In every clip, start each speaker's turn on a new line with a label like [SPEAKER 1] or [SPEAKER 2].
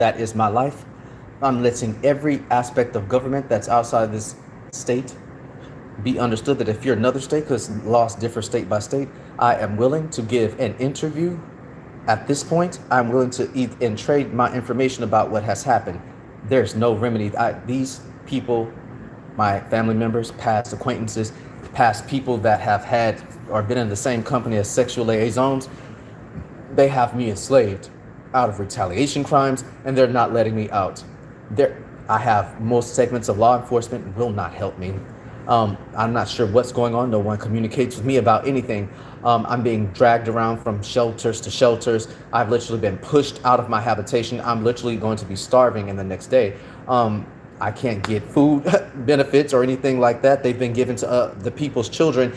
[SPEAKER 1] that is my life. I'm letting every aspect of government that's outside this state be understood that if you're another state, because laws differ state by state, I am willing to give an interview. At this point, I'm willing to eat and trade my information about what has happened. There's no remedy. These people, my family members, past acquaintances, past people that have had or been in the same company as sexual liaisons, they have me enslaved out of retaliation crimes, and they're not letting me out. I have most segments of law enforcement will not help me. I'm not sure what's going on. No one communicates with me about anything. I'm being dragged around from shelters to shelters. I've literally been pushed out of my habitation. I'm literally going to be starving in the next day. I can't get food benefits or anything like that. They've been given to the people's children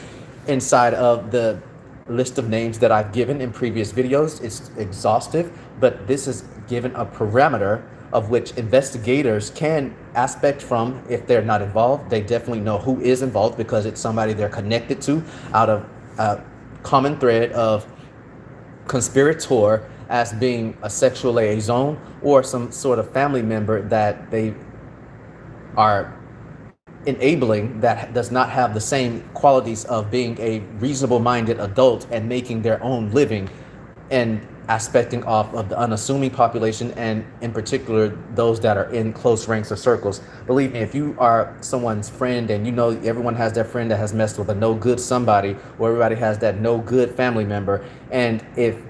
[SPEAKER 1] inside of the list of names that I've given in previous videos. It's exhaustive, but this is given a parameter of which investigators can aspect from. If they're not involved, they definitely know who is involved because it's somebody they're connected to out of a common thread of conspirator as being a sexual liaison or some sort of family member that they are enabling that does not have the same qualities of being a reasonable minded adult and making their own living and aspecting off of the unassuming population, and in particular those that are in close ranks or circles. Believe me, if you are someone's friend and you know everyone has that friend that has messed with a no good somebody, or everybody has that no good family member, and if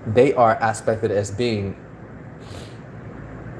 [SPEAKER 1] they are aspected as being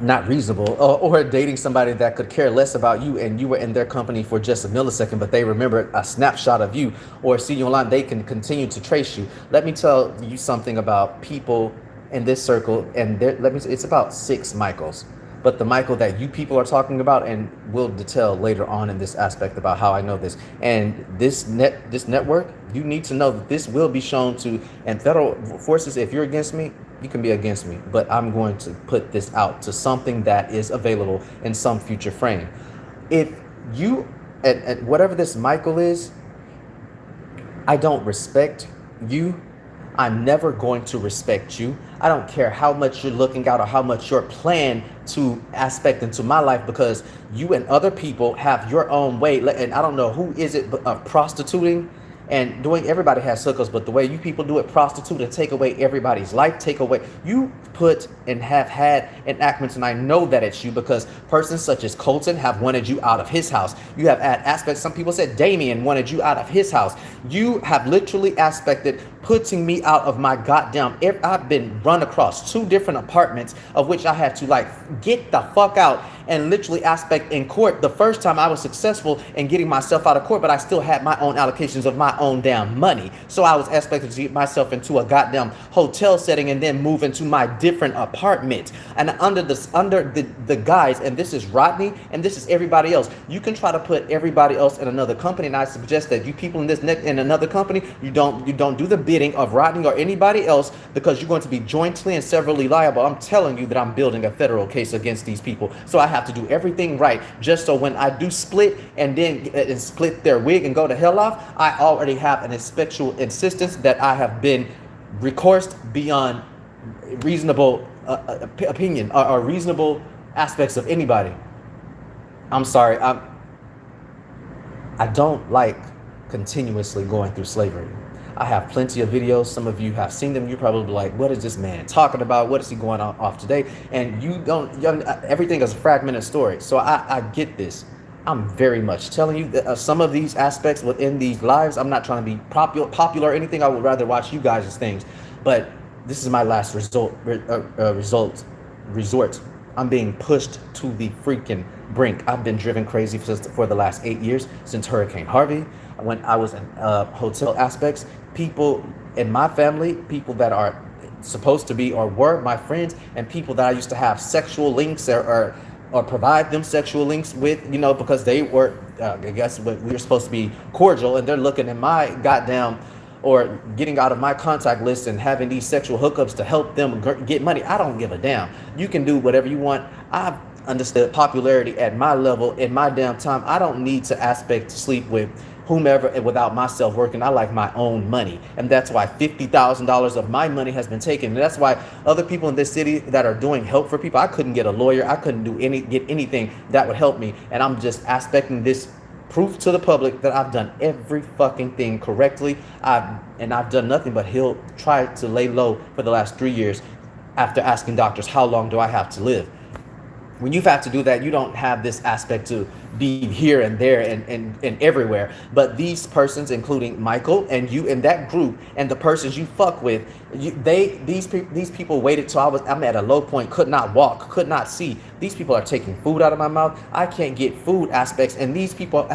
[SPEAKER 1] not reasonable, or dating somebody that could care less about you and you were in their company for just a millisecond, but they remember a snapshot of you or see you online, they can continue to trace you. Let me tell you something about people in this circle, and it's about 6 Michaels, but the Michael that you people are talking about, and we'll detail later on in this aspect about how I know this, and this network, you need to know that this will be shown to, and federal forces, if you're against me, you can be against me, but I'm going to put this out to something that is available in some future frame. If you, at whatever this Michael is, I don't respect you. I'm never going to respect you. I don't care how much you're looking out or how much you're planning to aspect into my life, because you and other people have your own way. And I don't know who is it, but prostituting and doing, everybody has hookups, but the way you people do it, prostitute and take away everybody's life, take away, you put and have had enactments, and I know that it's you because persons such as Colton have wanted you out of his house. You have had aspects, some people said Damien wanted you out of his house. You have literally aspected putting me out of my goddamn, I've been run across 2 different apartments of which I had to like get the fuck out and literally aspect in court. The first time I was successful in getting myself out of court, but I still had my own allocations of my own damn money. So I was expected to get myself into a goddamn hotel setting and then move into my different apartment. And under the guise, and this is Rodney and this is everybody else, you can try to put everybody else in another company, and I suggest that you people in in another company, you don't do the bidding of Rodney or anybody else, because you're going to be jointly and severally liable. I'm telling you that I'm building a federal case against these people. So I have to do everything right, just so when I do split and then split their wig and go to hell off, I already have an inspectual insistence that I have been recoursed beyond reasonable opinion or reasonable aspects of anybody. I'm sorry, I don't like continuously going through slavery. I have plenty of videos. Some of you have seen them. You're probably like, what is this man talking about? What is he going on off today? And everything is a fragmented story. So I get this. I'm very much telling you that some of these aspects within these lives, I'm not trying to be popular or anything. I would rather watch you guys' things. But this is my last resort. I'm being pushed to the freaking brink. I've been driven crazy for the last 8 years since Hurricane Harvey. When I was in hotel aspects, people in my family, people that are supposed to be or were my friends, and people that I used to have sexual links or provide them sexual links with, because they were, I guess we were supposed to be cordial, and they're looking at my goddamn, or getting out of my contact list and having these sexual hookups to help them get money. I don't give a damn. You can do whatever you want. I've understood popularity at my level in my damn time. I don't need to sleep with whomever without myself working. I like my own money. And that's why $50,000 of my money has been taken. And that's why other people in this city that are doing help for people, I couldn't get a lawyer. I couldn't get anything that would help me. And I'm just aspecting this proof to the public that I've done every fucking thing correctly. I've done nothing but he'll try to lay low for the last 3 years after asking doctors, how long do I have to live? When you've had to do that, you don't have this aspect to be here and there and everywhere. But these persons, including Michael and you in that group, and the persons you fuck with, these people waited till I'm at a low point, could not walk, could not see. These people are taking food out of my mouth. I can't get food aspects, and these people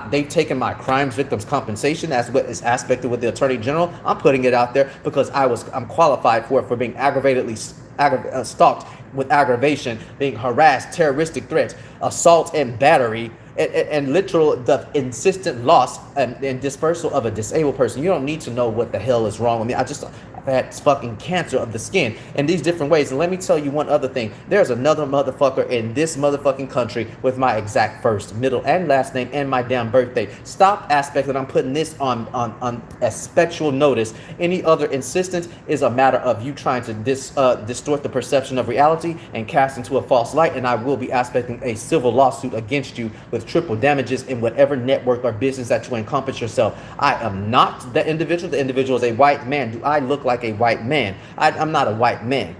[SPEAKER 1] they've taken my crimes victims compensation as what is aspected with the Attorney General. I'm putting it out there because I'm qualified for being aggravatedly stalked with aggravation, being harassed, terroristic threats, assault and battery, and literal the insistent loss and dispersal of a disabled person. You don't need to know what the hell is wrong with me. I've had fucking cancer of the skin in these different ways. And let me tell you one other thing. There's another motherfucker in this motherfucking country with my exact first, middle, and last name and my damn birthday. Stop aspect that I'm putting this on a spectral notice. Any other insistence is a matter of you trying to distort the perception of reality and cast into a false light. And I will be aspecting a civil lawsuit against you with triple damages in whatever network or business that you encompass yourself. I am not the individual. The individual is a white man. Do I look like a white man? I'm not a white man.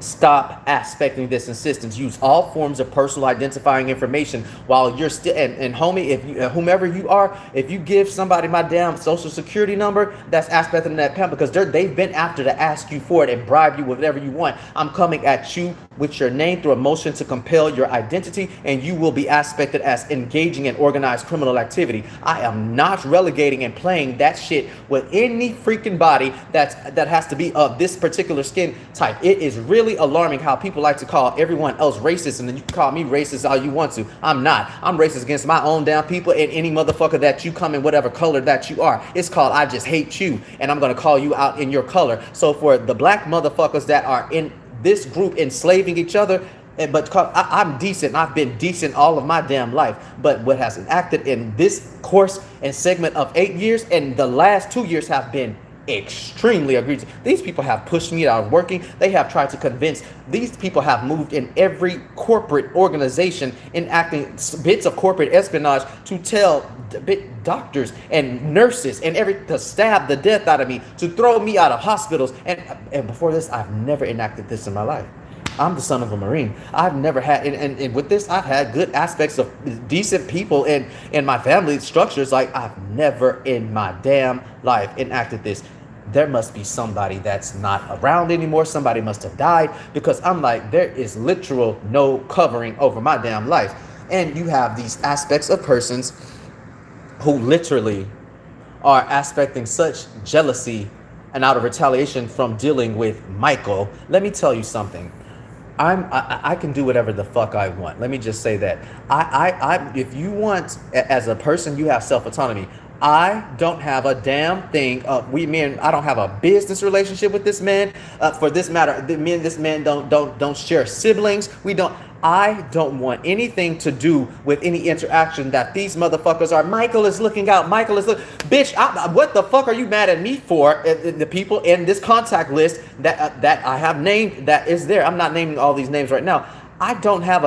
[SPEAKER 1] Stop aspecting this insistence. Use all forms of personal identifying information while you're still and homie, if you whomever you are, if you give somebody my damn social security number, that's aspecting that pen because they've been after to ask you for it and bribe you with whatever you want. I'm coming at you with your name through a motion to compel your identity, and you will be aspected as engaging in organized criminal activity. I am not relegating and playing that shit with any freaking body that has to be of this particular skin type. It is really alarming how people like to call everyone else racist, and then you can call me racist all you want to. I'm not. I'm racist against my own damn people and any motherfucker that you come in whatever color that you are. It's called I just hate you, and I'm gonna call you out in your color. So for the black motherfuckers that are in this group enslaving each other, but I'm decent. I've been decent all of my damn life. But what has enacted in this course and segment of 8 years and the last 2 years have been extremely egregious. These people have pushed me out of working. They have tried to convince. These people have moved in every corporate organization, enacting bits of corporate espionage to tell doctors and nurses and to stab the death out of me, to throw me out of hospitals. And before this, I've never enacted this in my life. I'm the son of a Marine. I've never had, and with this, I've had good aspects of decent people in my family structures. Like, I've never in my damn life enacted this. There must be somebody that's not around anymore. Somebody must have died, because I'm like, there is literal no covering over my damn life. And you have these aspects of persons who literally are aspecting such jealousy and out of retaliation from dealing with Michael. Let me tell you something. I can do whatever the fuck I want. Let me just say that. If you want, as a person, you have self-autonomy. I don't have a damn thing. I don't have a business relationship with this man. For this matter, me and this man don't share siblings. I don't want anything to do with any interaction that these motherfuckers are. Michael is looking out. Michael is bitch. What the fuck are you mad at me for? The people in this contact list that I have named, that is there. I'm not naming all these names right now. I don't have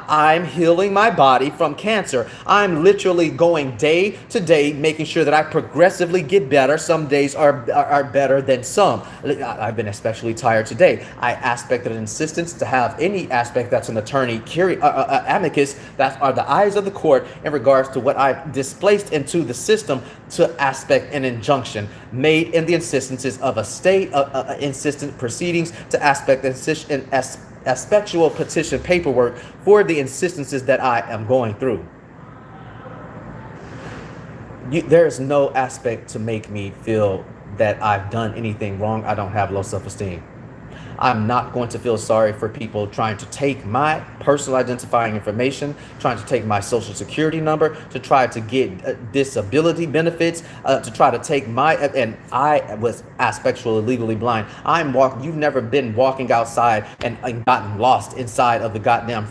[SPEAKER 1] I'm healing my body from cancer. I'm literally going day to day, making sure that I progressively get better. Some days are better than some. I've been especially tired today. I aspected an insistence to have any aspect that's an attorney, amicus, that are the eyes of the court in regards to what I displaced into the system, to aspect an injunction made in the insistences of a state, insistent proceedings to aspect an aspectual petition paperwork for the insistences that I am going through. There is no aspect to make me feel that I've done anything wrong. I don't have low self-esteem. I'm not going to feel sorry for people trying to take my personal identifying information, trying to take my social security number, to try to get disability benefits, to try to take my, and I was aspectually legally blind. You've never been walking outside and gotten lost inside of the goddamn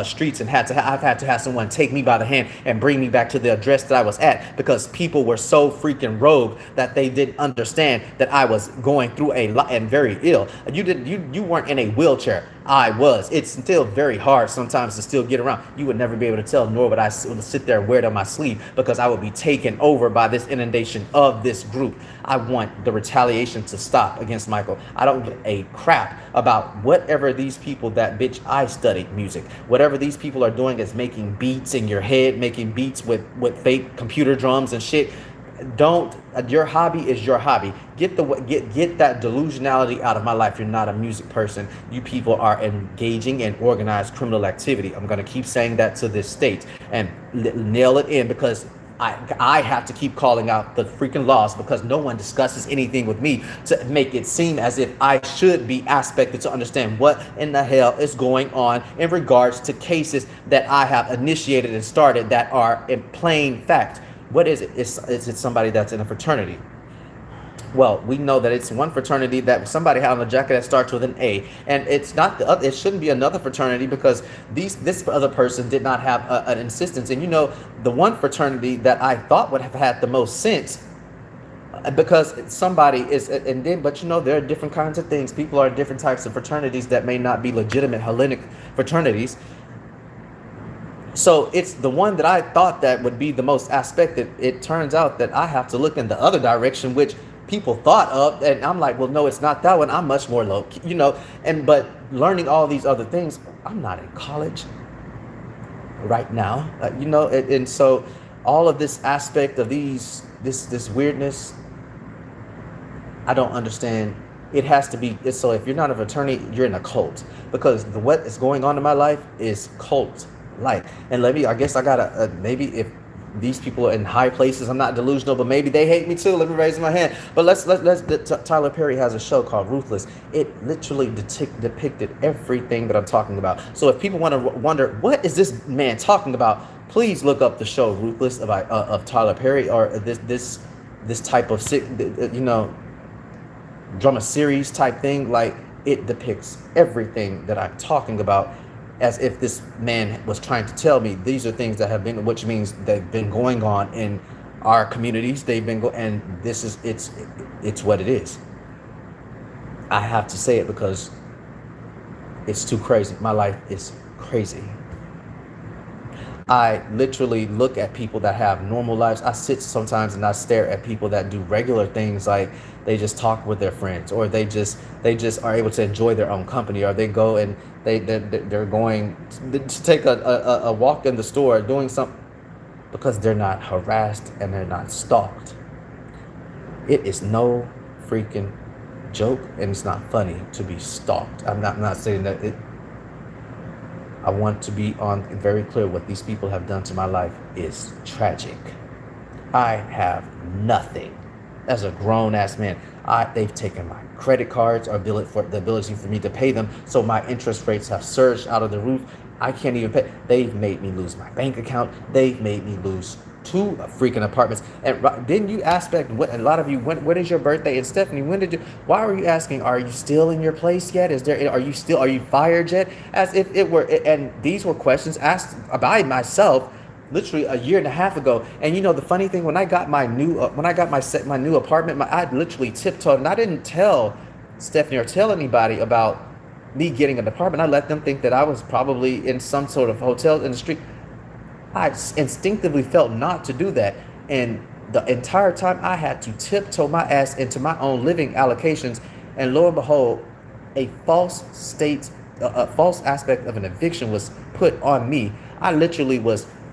[SPEAKER 1] streets and I've had to have someone take me by the hand and bring me back to the address that I was at, because people were so freaking rogue that they didn't understand that I was going through a lot and very ill. You weren't in a wheelchair. I was. It's still very hard sometimes to still get around. You would never be able to tell, nor would I sit there and wear it on my sleeve, because I would be taken over by this inundation of this group. I want the retaliation to stop against Michael. I don't give a crap about whatever these people I studied music. Whatever these people are doing is making beats in your head, making beats with fake computer drums and shit. Your hobby is your hobby. Get that delusionality out of my life. You're not a music person. You people are engaging in organized criminal activity. I'm going to keep saying that to this state and nail it in, because I have to keep calling out the freaking laws, because no one discusses anything with me to make it seem as if I should be aspected to understand what in the hell is going on in regards to cases that I have initiated and started that are in plain fact. What is it? Is it somebody that's in a fraternity? Well, we know that it's one fraternity that somebody had on a jacket that starts with an A, and it's not the other. It shouldn't be another fraternity, because this other person did not have an insistence. And the one fraternity that I thought would have had the most sense, because somebody is, but there are different kinds of things. People are different types of fraternities that may not be legitimate Hellenic fraternities. So it's the one that I thought that would be the most aspected. It turns out that I have to look in the other direction, which people thought of, and I'm like, well, no, it's not that one. I'm much more low, but learning all these other things. I'm not in college right now, and so all of this aspect of this weirdness, I don't understand. It has to be. So if you're not a fraternity, you're in a cult, because what is going on in my life is cult. And I guess I gotta, maybe if these people are in high places, I'm not delusional, but maybe they hate me too. Let me raise my hand. But Tyler Perry has a show called Ruthless. It literally depicted everything that I'm talking about. So if people want to wonder, what is this man talking about? Please look up the show Ruthless of Tyler Perry, or this type of drama series type thing. It depicts everything that I'm talking about, as if this man was trying to tell me these are things that have been, which means they've been going on in our communities. And this is, it's what it is. I have to say it because it's too crazy. My life is crazy. I literally look at people that have normal lives. I sit sometimes and I stare at people that do regular things, like they just talk with their friends, or they just are able to enjoy their own company, or they go and they're going to take a walk in the store, doing something, because they're not harassed and they're not stalked. It is no freaking joke, and it's not funny to be stalked. I'm not saying that it. I want to be very clear. What these people have done to my life is tragic. I have nothing. As a grown-ass man, they've taken my credit cards, or the ability for me to pay them, so my interest rates have surged out of the roof. I can't even pay. They've made me lose my bank account. They've made me lose 2 freaking apartments. And didn't you ask, a lot of you, when is your birthday? And Stephanie, why were you asking, are you still in your place yet? Are you fired yet? As if it were, and these were questions asked by myself literally a year and a half ago. And the funny thing, when I got my new apartment, I literally tiptoed, and I didn't tell Stephanie or tell anybody about me getting an apartment. I let them think that I was probably in some sort of hotel in the street. I instinctively felt not to do that, and the entire time I had to tiptoe my ass into my own living allocations, and lo and behold, a false aspect of an eviction was put on me. I literally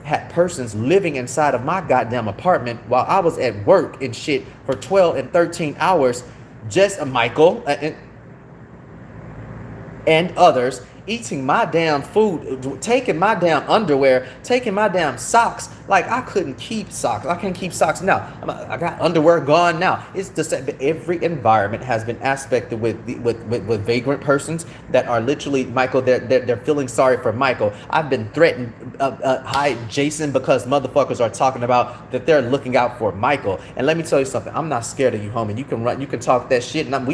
[SPEAKER 1] had persons living inside of my goddamn apartment while I was at work and shit for 12 and 13 hours. Just Michael, and others eating my damn food, taking my damn underwear, taking my damn socks. Like I couldn't keep socks. I can't keep socks now. I got underwear gone now. It's just that every environment has been aspected with vagrant persons that are literally Michael. They're feeling sorry for Michael. I've been threatened. Hi Jason, because motherfuckers are talking about that they're looking out for Michael. And let me tell you something. I'm not scared of you, homie. You can run. You can talk that shit. And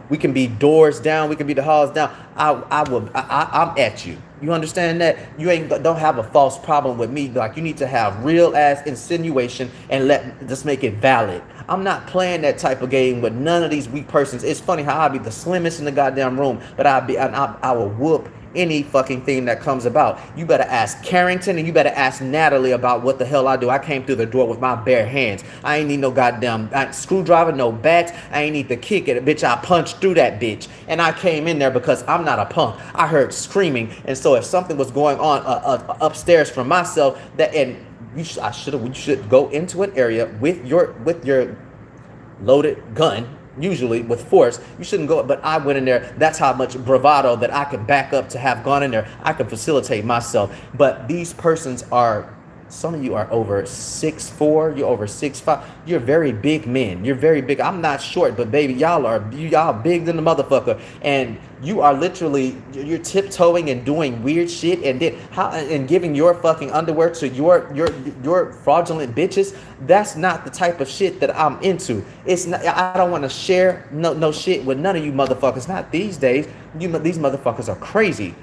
[SPEAKER 1] we can be doors down. We can be the halls down. I'm at you. You understand that? You don't have a false problem with me. Like you need to have real ass insinuation and just make it valid. I'm not playing that type of game with none of these weak persons. It's funny how I'll be the slimmest in the goddamn room, but I will whoop any fucking thing that comes about. You better ask Carrington and you better ask Natalie about what the hell I do. I came through the door with my bare hands. I ain't need no goddamn screwdriver, no bat. I ain't need to kick it. Bitch, I punched through that bitch. And I came in there because I'm not a punk. I heard screaming. And so if something was going on upstairs from myself, you should go into an area with your loaded gun, usually with force. You shouldn't go, but I went in there. That's how much bravado that I could back up to have gone in there. I could facilitate myself. But these persons are, some of you are over 6'4", you're over 6'5". You're very big men. You're very big. I'm not short, but baby, y'all big than the motherfucker. And you are literally, you're tiptoeing and doing weird shit and giving your fucking underwear to your fraudulent bitches. That's not the type of shit that I'm into. It's not, I don't want to share no shit with none of you motherfuckers. Not these days. These motherfuckers are crazy.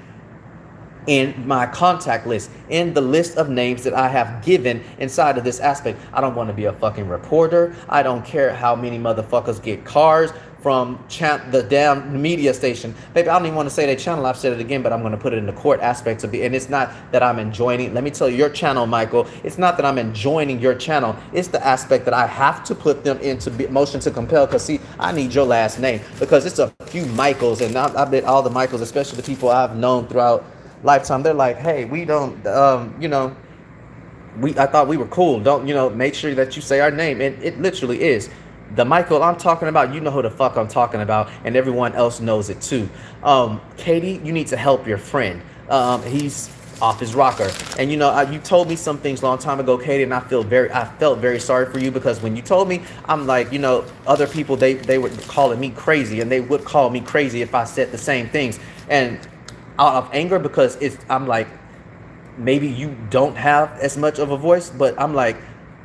[SPEAKER 1] In my contact list, in the list of names that I have given inside of this aspect. I don't want to be a fucking reporter. I don't care how many motherfuckers get cars from the damn media station. Baby, I don't even want to say their channel. I've said it again, but I'm going to put it in the court aspect of and it's not that I'm enjoining. Let me tell you, your channel, Michael, it's not that I'm enjoining your channel. It's the aspect that I have to put them into motion to compel. Because see, I need your last name because it's a few Michaels, and I bet all the Michaels, especially the people I've known throughout lifetime, they're like, hey, we don't I thought we were cool, don't make sure that you say our name. And it literally is the Michael I'm talking about. You know who the fuck I'm talking about, and everyone else knows it too. Katie, you need to help your friend. He's off his rocker, and you told me some things a long time ago, Katie, and I felt very sorry for you, because when you told me, I'm like, other people, they were calling me crazy, and they would call me crazy if I said the same things, and out of anger, because I'm like, maybe you don't have as much of a voice, but I'm like,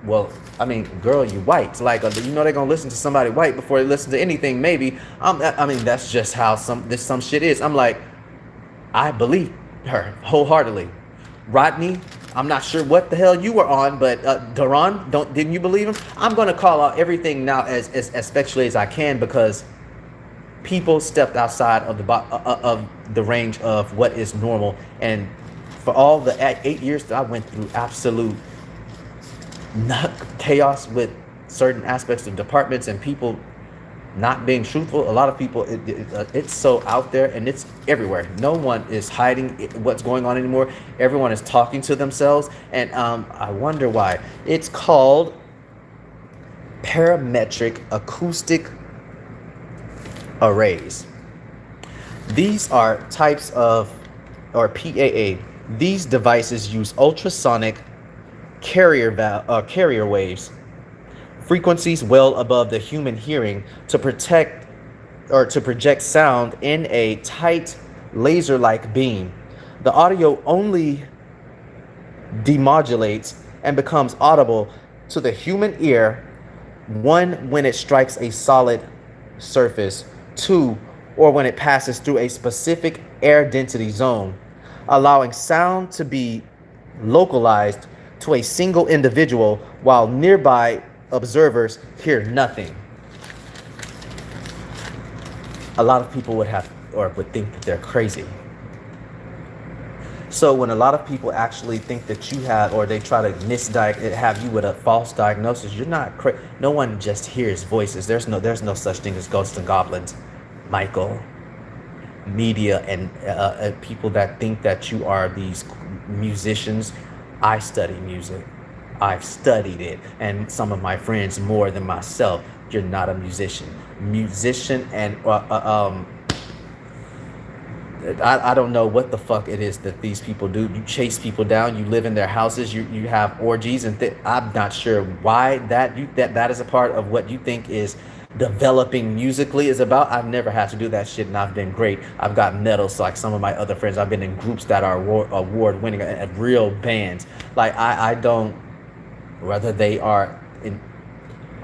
[SPEAKER 1] well, I mean, girl, you white. Like, they're gonna listen to somebody white before they listen to anything. Maybe I mean, that's just how some shit is. I'm like, I believe her wholeheartedly. Rodney, I'm not sure what the hell you were on, but Daron, didn't you believe him? I'm gonna call out everything now as especially as I can, because people stepped outside of the range of what is normal. And for all the 8 years that I went through absolute chaos with certain aspects of departments and people not being truthful, a lot of people, it's so out there and it's everywhere. No one is hiding what's going on anymore. Everyone is talking to themselves, and I wonder why. It's called parametric acoustic arrays. These are types of, or PAA. These devices use ultrasonic carrier waves, frequencies well above the human hearing, to project sound in a tight laser-like beam. The audio only demodulates and becomes audible to the human ear, one, when it strikes a solid surface, two, or when it passes through a specific air density zone, allowing sound to be localized to a single individual while nearby observers hear nothing. A lot of people would think that they're crazy. So when a lot of people actually think that you have, or they try to have you with a false diagnosis, you're not crazy. No one just hears voices. There's no such thing as ghosts and goblins, Michael. Media and people that think that you are these musicians. I study music. I've studied it, and some of my friends more than myself. You're not a musician. Musician and I don't know what the fuck it is that these people do. You chase people down. You live in their houses. You have orgies and I'm not sure why that is a part of what you think is developing musically is about. I've never had to do that shit, and I've been great. I've got medals like some of my other friends. I've been in groups that are award winning at real bands. Like I don't, whether they are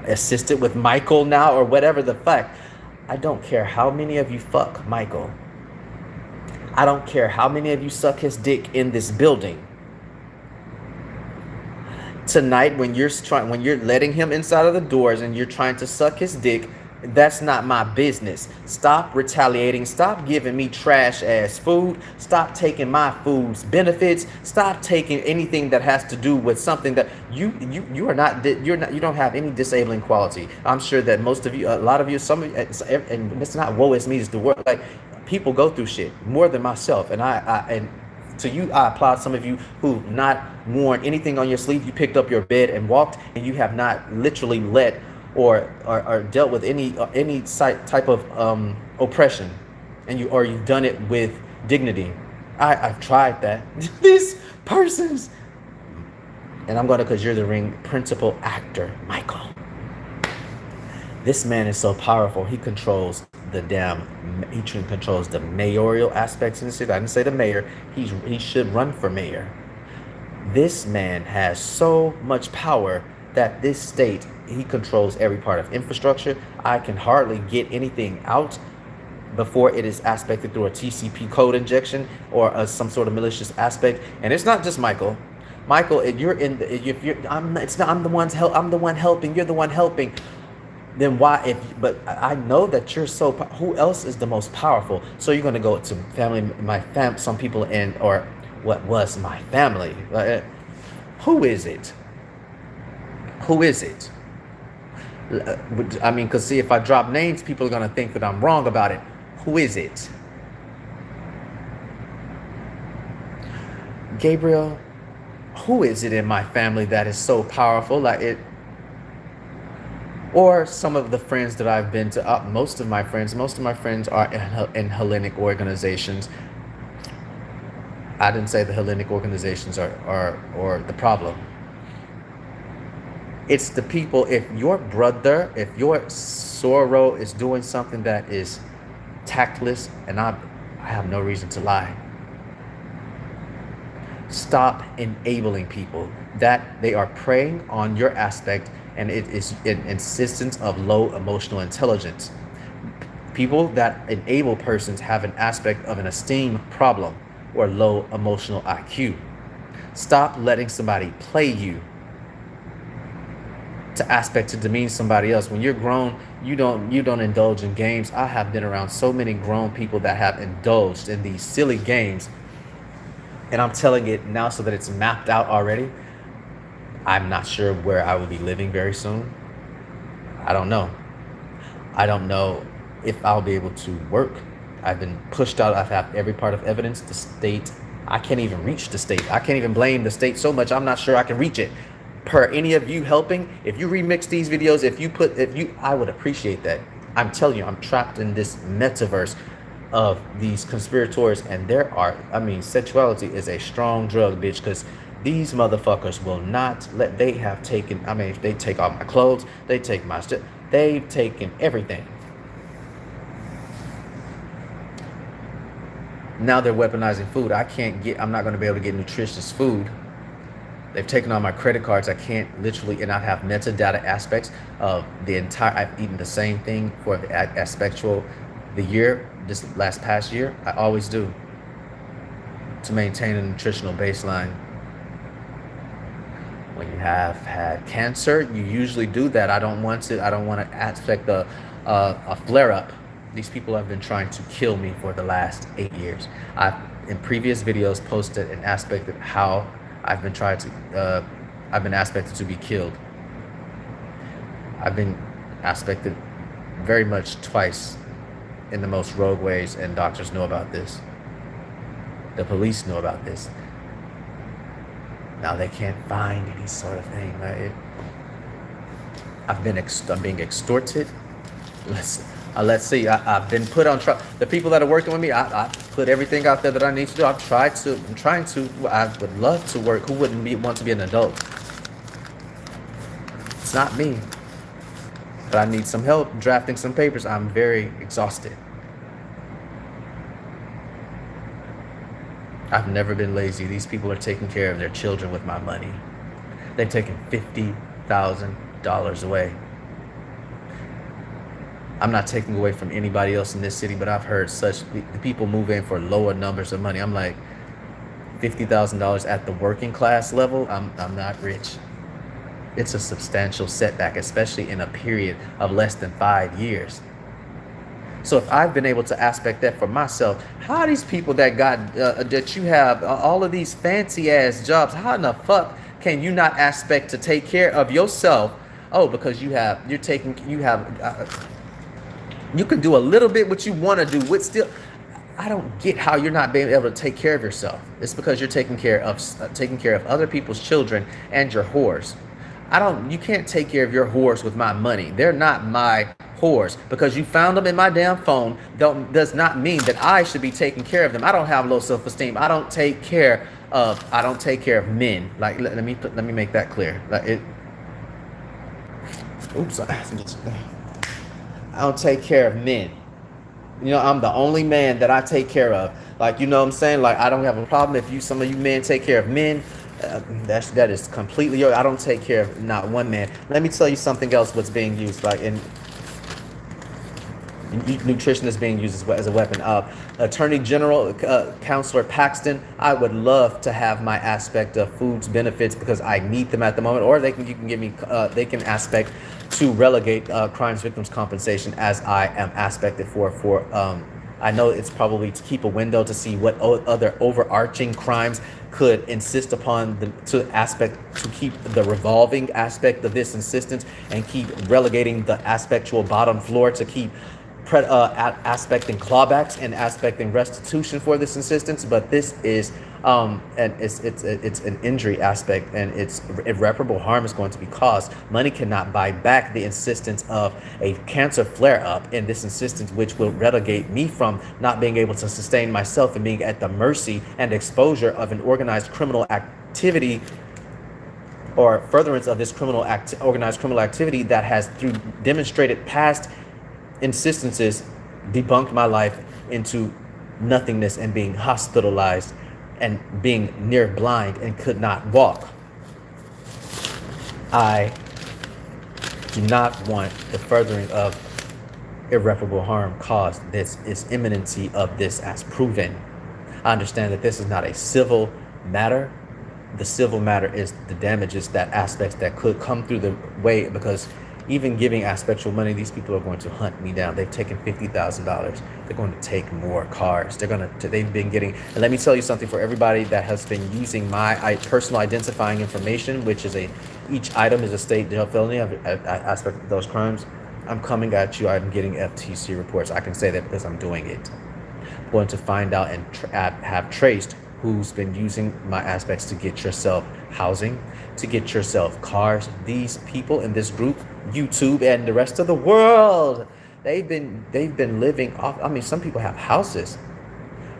[SPEAKER 1] assisted with Michael now or whatever the fact. I don't care how many of you fuck Michael. I don't care how many of you suck his dick in this building. Tonight, when you're letting him inside of the doors and you're trying to suck his dick, that's not my business. Stop retaliating. Stop giving me trash ass food. Stop taking my food's benefits. Stop taking anything that has to do with something that you don't have any disabling quality. I'm sure that most of you, a lot of you, some of you, and it's not woe is me, it's the word. Like, people go through shit more than myself, and I to you, I applaud some of you who've not worn anything on your sleeve. You picked up your bed and walked, and you have not literally let or dealt with any type of oppression, and you've done it with dignity. I've tried that. This person's, and I'm gonna, because you're the ring principal actor, Michael. This man is so powerful. He controls he controls the mayoral aspects in the city. I didn't say the mayor. He should run for mayor. This man has so much power that this state, he controls every part of infrastructure. I can hardly get anything out before it is aspected through a TCP code injection or some sort of malicious aspect. And it's not just Michael. Michael, I'm the one helping. You're the one helping. Then why? But I know that you're so. Who else is the most powerful? So you're gonna go to family, some people or what was my family? Who is it? Who is it? I mean, because see, if I drop names, people are gonna think that I'm wrong about it. Who is it? Gabriel, who is it in my family that is so powerful? Like it. Or some of the friends that I've been to, most of my friends are in Hellenic organizations. I didn't say the Hellenic organizations are the problem. It's the people. If your sorrow is doing something that is tactless, and I have no reason to lie. Stop enabling people that they are preying on your aspect. And it is an insistence of low emotional intelligence. People that enable persons have an aspect of an esteem problem or low emotional IQ. Stop letting somebody play you to demean somebody else. When you're grown, you don't indulge in games. I have been around so many grown people that have indulged in these silly games, and I'm telling it now so that it's mapped out already. I'm not sure where I will be living very soon. I don't know. I don't know if I'll be able to work. I've been pushed out. I've had every part of evidence. The state, I can't even reach the state. I can't even blame the state so much. I'm not sure I can reach it. Per any of you helping, if you remix these videos, I would appreciate that. I'm telling you, I'm trapped in this metaverse of these conspirators, and sexuality is a strong drug, bitch, because these motherfuckers will not let, they take all my clothes, they take my shit, they've taken everything. Now they're weaponizing food. I'm not going to be able to get nutritious food. They've taken all my credit cards. I can't literally, and I have metadata aspects of I've eaten the same thing for the aspectual, this past year. I always do, to maintain a nutritional baseline. When you have had cancer, you usually do that. I don't want to affect a flare-up. These people have been trying to kill me for the last 8 years. I've, in previous videos, posted an aspect of how I've been aspected to be killed. I've been aspected very much twice in the most rogue ways, and doctors know about this. The police know about this. Now they can't find any sort of thing, right? I'm being extorted. Let's see. I've been put on trial. The people that are working with me, put everything out there that I need to do. I'm trying to. I would love to work. Who wouldn't want to be an adult? It's not me, but I need some help drafting some papers. I'm very exhausted. I've never been lazy. These people are taking care of their children with my money. They've taken $50,000 away. I'm not taking away from anybody else in this city, but I've heard such people move in for lower numbers of money. I'm like, $50,000 at the working class level. I'm not rich. It's a substantial setback, especially in a period of less than 5 years. So if I've been able to aspect that for myself, how are these people that got that you have all of these fancy ass jobs, how in the fuck can you not aspect to take care of yourself? Oh, because you can do a little bit what you want to do with still. I don't get how you're not being able to take care of yourself. It's because you're taking care of other people's children and your whores. You can't take care of your whores with my money. They're not my whores. Because you found them in my damn phone does not mean that I should be taking care of them. I don't have low self-esteem. I don't take care of men. Like, let me make that clear. I don't take care of men. You know, I'm the only man that I take care of. Like, you know what I'm saying? Like, I don't have a problem if some of you men take care of men. That is completely yours. I don't take care of not one man. Let me tell you something else what's being used. Like, nutrition is being used as a weapon. Attorney General Counselor Paxton, I would love to have my aspect of foods benefits because I need them at the moment, or you can give me they can aspect to relegate crimes victims compensation as I am aspected for I know it's probably to keep a window to see what other overarching crimes could insist upon to keep the revolving aspect of this insistence and keep relegating the aspectual bottom floor to keep aspecting clawbacks and aspecting restitution for this insistence. But this is and it's an injury aspect, and it's irreparable harm is going to be caused. Money cannot buy back the insistence of a cancer flare-up, and this insistence which will relegate me from not being able to sustain myself and being at the mercy and exposure of an organized criminal activity or furtherance of this organized criminal activity that has, through demonstrated past insistences, debunked my life into nothingness and being hospitalized and being near blind and could not walk. I do not want the furthering of irreparable harm caused. This is imminency of this as proven. I understand that this is not a civil matter. The civil matter is the damages, that aspects that could come through the way, because even giving aspectual money, these people are going to hunt me down. They've taken $50,000. They're going to take more cars. They've been getting, and let me tell you something for everybody that has been using my personal identifying information, which is each item is a state jail felony aspect of those crimes. I'm coming at you. I'm getting FTC reports. I can say that because I'm doing it. I'm going to find out and have traced who's been using my aspects to get yourself housing, to get yourself cars. These people in this group, YouTube and the rest of the world, they've been living off. I mean, some people have houses.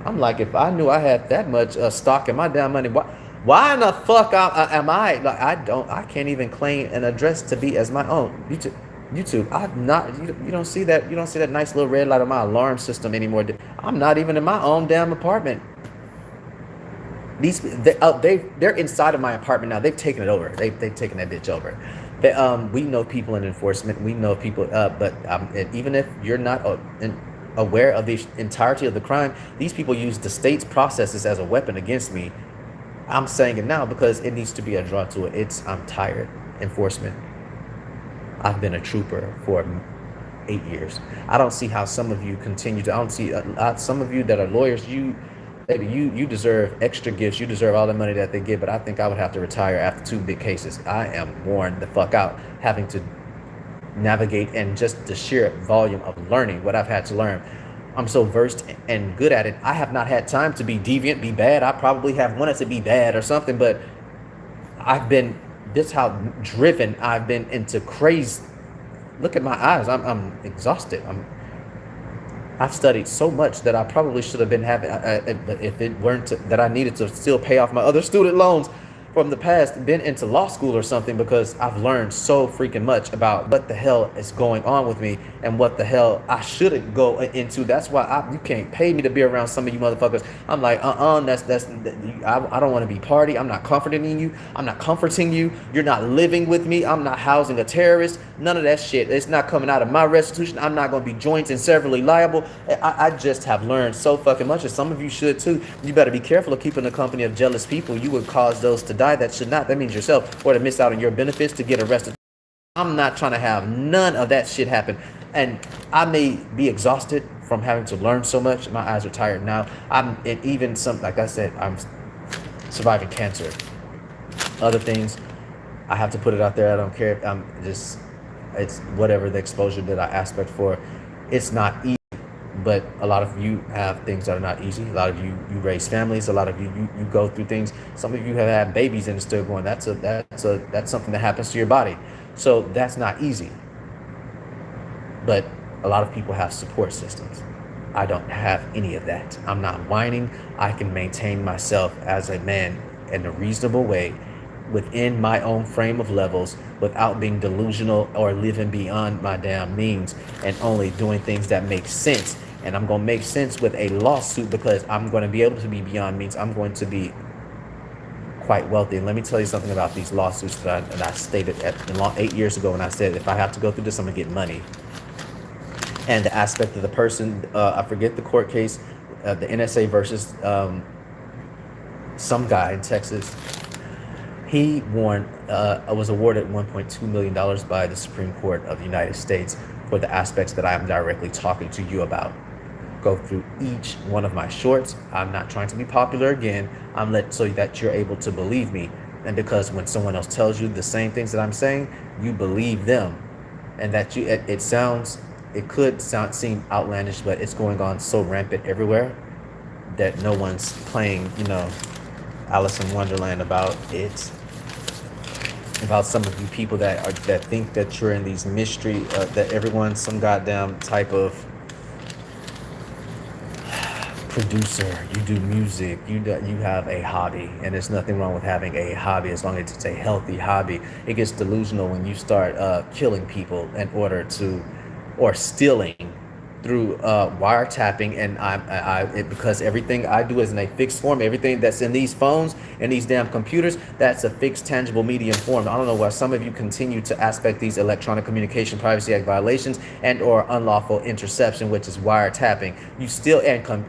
[SPEAKER 1] I'm like, if I knew I had that much stock in my damn money, why in the fuck am I? Like, I can't even claim an address to be as my own. YouTube, I'm not. You don't see that. You don't see that nice little red light on my alarm system anymore. I'm not even in my own damn apartment. They're inside of my apartment now. They've taken it over. They've taken that bitch over. We know people in enforcement. We know people. But even if you're not aware of the entirety of the crime, these people use the state's processes as a weapon against me. I'm saying it now because it needs to be a draw to it. I'm tired. Enforcement. I've been a trooper for 8 years. I don't see how some of you continue to. I don't see some of you that are lawyers. You deserve extra gifts. You deserve all the money that they give, but I think I would have to retire after 2 big cases. I am worn the fuck out having to navigate and just the sheer volume of learning what I've had to learn. I'm so versed and good at it. I have not had time to be deviant, be bad. I probably have wanted to be bad or something, but this how driven I've been into crazy. Look at my eyes. I'm exhausted. I've studied so much that I probably should have been having, if it weren't that I needed to still pay off my other student loans from the past, been into law school or something, because I've learned so freaking much about what the hell is going on with me and what the hell I shouldn't go into. That's why you can't pay me to be around some of you motherfuckers. I'm like, I don't want to be party. I'm not comforting you. I'm not comforting you. You're not living with me. I'm not housing a terrorist. None of that shit. It's not coming out of my restitution. I'm not going to be joint and severally liable. I just have learned so fucking much, and some of you should too. You better be careful of keeping the company of jealous people. You would cause those to die that should not. That means yourself, or to miss out on your benefits, to get arrested. I'm not trying to have none of that shit happen. And I may be exhausted from having to learn so much. My eyes are tired now. Even some, like I said, I'm surviving cancer. Other things, I have to put it out there. I don't care if I'm just, it's whatever the exposure that I aspect for. It's not easy, but a lot of you have things that are not easy. A lot of you raise families. A lot of you go through things. Some of you have had babies and are still going. That's something that happens to your body. So that's not easy. But a lot of people have support systems. I don't have any of that. I'm not whining. I can maintain myself as a man in a reasonable way within my own frame of levels without being delusional or living beyond my damn means, and only doing things that make sense. And I'm going to make sense with a lawsuit, because I'm going to be able to be beyond means. I'm going to be quite wealthy. And let me tell you something about these lawsuits that I stated 8 years ago, when I said, if I have to go through this, I'm going to get money. And the aspect of the person, I forget the court case, the NSA versus some guy in Texas. He was awarded $1.2 million by the Supreme Court of the United States for the aspects that I am directly talking to you about. Go through each one of my shorts. I'm not trying to be popular again. I'm so that you're able to believe me. And because when someone else tells you the same things that I'm saying, you believe them. And that it could seem outlandish, but it's going on so rampant everywhere that no one's playing, Alice in Wonderland about it. About some of you people that think that you're in these mystery, that everyone's some goddamn type of producer. You do music. You have a hobby, and there's nothing wrong with having a hobby as long as it's a healthy hobby. It gets delusional when you start killing people in order to, or stealing through wiretapping, and because everything I do is in a fixed form. Everything that's in these phones and these damn computers, that's a fixed, tangible medium form. I don't know why some of you continue to aspect these Electronic Communication Privacy Act violations and or unlawful interception, which is wiretapping. You still,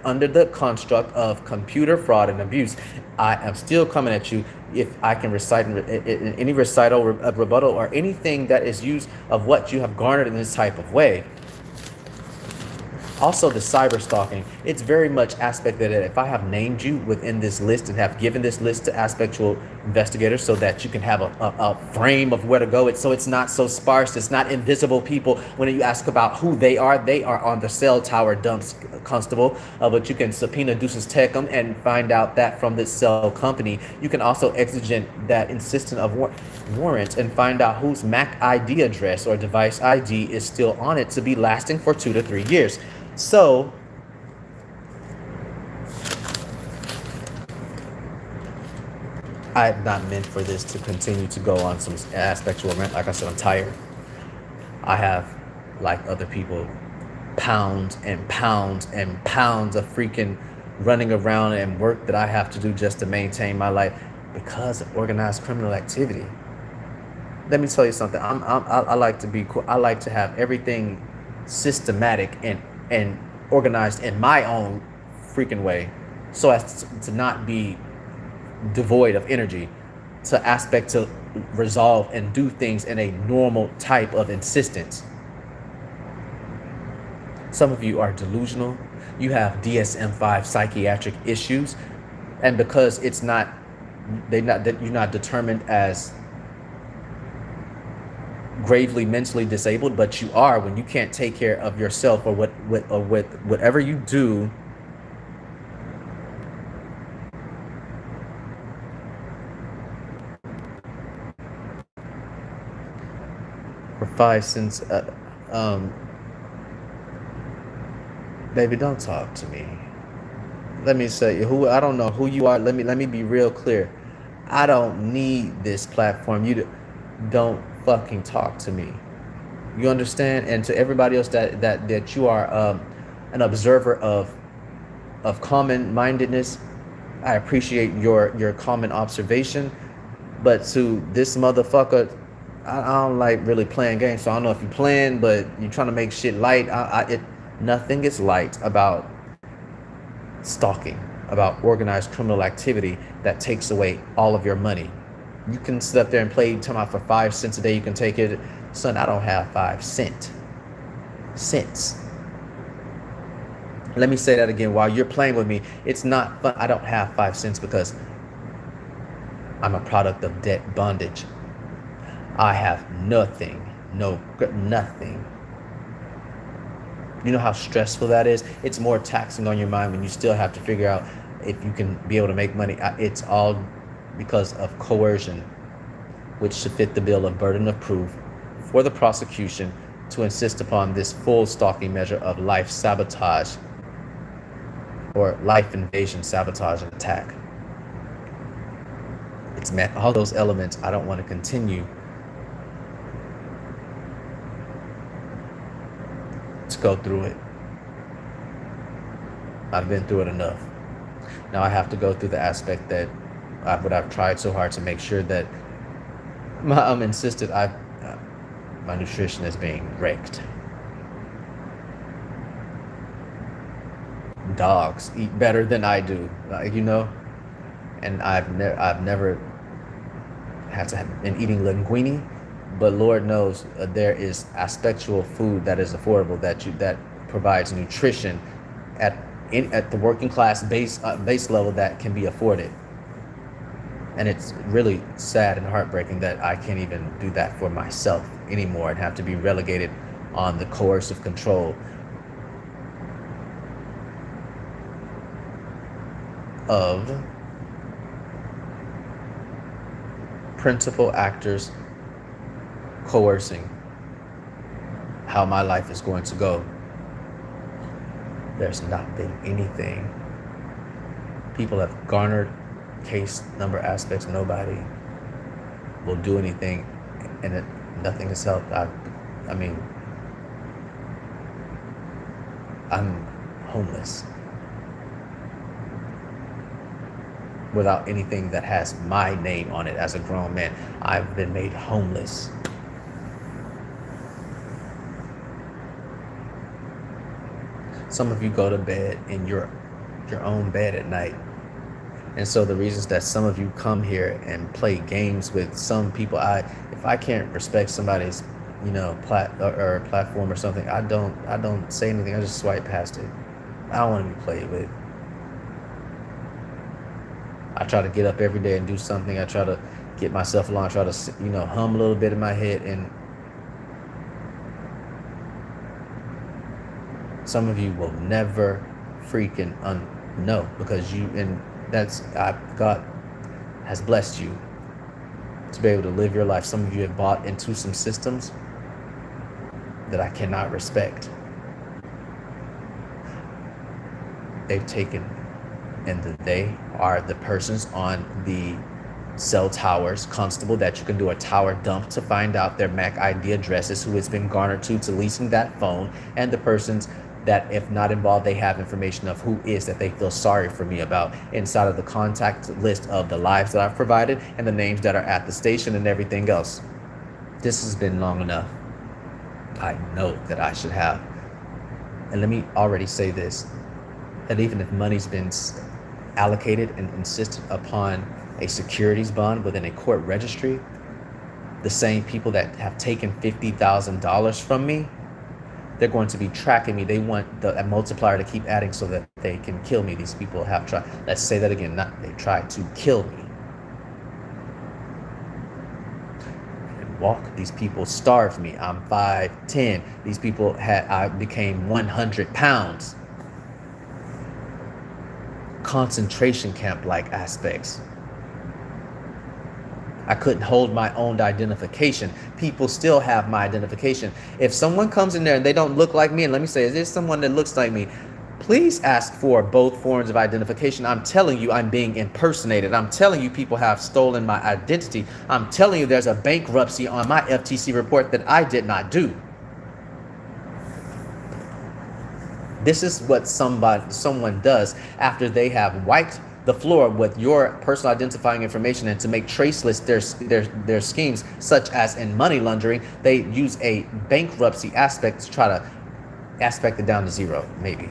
[SPEAKER 1] under the construct of computer fraud and abuse, I am still coming at you. If I can recite any recital, rebuttal, or anything that is used of what you have garnered in this type of way. Also, the cyber stalking, it's very much aspected that if I have named you within this list and have given this list to aspectual investigators so that you can have a frame of where to go, so it's not so sparse, it's not invisible people. When you ask about who they are on the cell tower dumps, Constable, but you can subpoena Deuces Techum and find out that from this cell company. You can also exigent that insistent of warrant and find out whose MAC ID address or device ID is still on it to be lasting for 2 to 3 years. So, I have not meant for this to continue to go on some aspectual rant. Like I said, I'm tired. I have, like other people, pounds and pounds and pounds of freaking running around and work that I have to do just to maintain my life because of organized criminal activity. Let me tell you something. I like to be cool. I like to have everything systematic and organized in my own freaking way, so as to not be devoid of energy, to resolve and do things in a normal type of insistence. Some of you are delusional. You have DSM-5 psychiatric issues, and because you're not determined as gravely mentally disabled, but you are when you can't take care of yourself or whatever you do. For 5 cents, Baby, don't talk to me. Let me say who I don't know who you are. Let me be real clear. I don't need this platform. Don't fucking talk to me. You understand? And to everybody else that you are an observer of common mindedness, I appreciate your common observation. But to this motherfucker, I don't like really playing games. So I don't know if you're playing, but you're trying to make shit light. Nothing is light about stalking, about organized criminal activity that takes away all of your money. You can sit up there and play, talking about for 5 cents a day, you can take it. Son, I don't have 5 cents. Let me say that again. While you're playing with me, it's not fun. I don't have 5 cents because I'm a product of debt bondage. I have nothing. Nothing. You know how stressful that is? It's more taxing on your mind when you still have to figure out if you can be able to make money. It's all because of coercion, which should fit the bill of burden of proof for the prosecution to insist upon this full stalking measure of life sabotage or life invasion, sabotage, and attack. It's met all those elements. I don't want to continue to go through it. I've been through it enough. Now I have to go through the aspect that I've tried so hard to make sure that I'm insisted my nutrition is being wrecked. Dogs eat better than I do, and I've never had to have been eating linguine, but Lord knows there is aspectual food that is affordable that provides nutrition at the working class base level that can be afforded. And it's really sad and heartbreaking that I can't even do that for myself anymore and have to be relegated on the coercive control of principal actors coercing how my life is going to go. There's not been anything. People have garnered case number aspects. Nobody will do anything, and nothing has helped. I mean, I'm homeless without anything that has my name on it as a grown man. I've been made homeless. Some of you go to bed in your own bed at night. And so the reasons that some of you come here and play games with some people, if I can't respect somebody's, platform or something, I don't say anything. I just swipe past it. I don't want to be played with. I try to get up every day and do something. I try to get myself along. I try to, hum a little bit in my head. And some of you will never freaking know because God has blessed you to be able to live your life. Some of you have bought into some systems that I cannot respect. They've taken, and they are the persons on the cell towers, constable, that you can do a tower dump to find out their MAC ID addresses, who it's been garnered to leasing that phone, and the persons that, if not involved, they have information of who is that they feel sorry for me about inside of the contact list of the lives that I've provided and the names that are at the station and everything else. This has been long enough. I know that I should have. And let me already say this, that even if money's been allocated and insisted upon a securities bond within a court registry, the same people that have taken $50,000 from me, they're going to be tracking me. They want the multiplier to keep adding so that they can kill me. These people have tried. Let's say that again. They tried to kill me. And walk. These people starved me. I'm 5'10". These people I became 100 pounds. Concentration camp-like aspects. I couldn't hold my own identification. People still have my identification. If someone comes in there and they don't look like me, and let me say, is there someone that looks like me? please ask for both forms of identification. I'm telling you, I'm being impersonated. I'm telling you, people have stolen my identity. I'm telling you, there's a bankruptcy on my FTC report that I did not do. This is what someone does after they have wiped the floor with your personal identifying information, and to make traceless their schemes, such as in money laundering, they use a bankruptcy aspect to try to aspect it down to zero, maybe.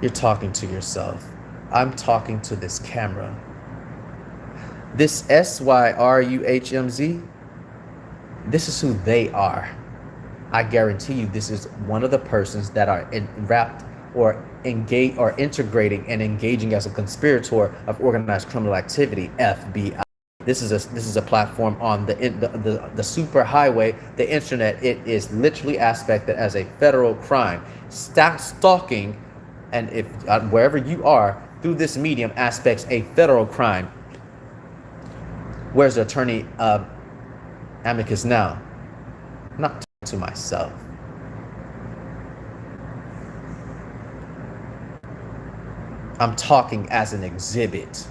[SPEAKER 1] You're talking to yourself. I'm talking to this camera. This SYRUHMZ, this is who they are. I guarantee you this is one of the persons that are wrapped or engage or integrating and engaging as a conspirator of organized criminal activity, FBI. This is a platform on the super highway, the internet. It is literally aspected as a federal crime. Stalking, and if wherever you are through this medium, aspects a federal crime. Where's the attorney amicus now? I'm not talking to myself. I'm talking as an exhibit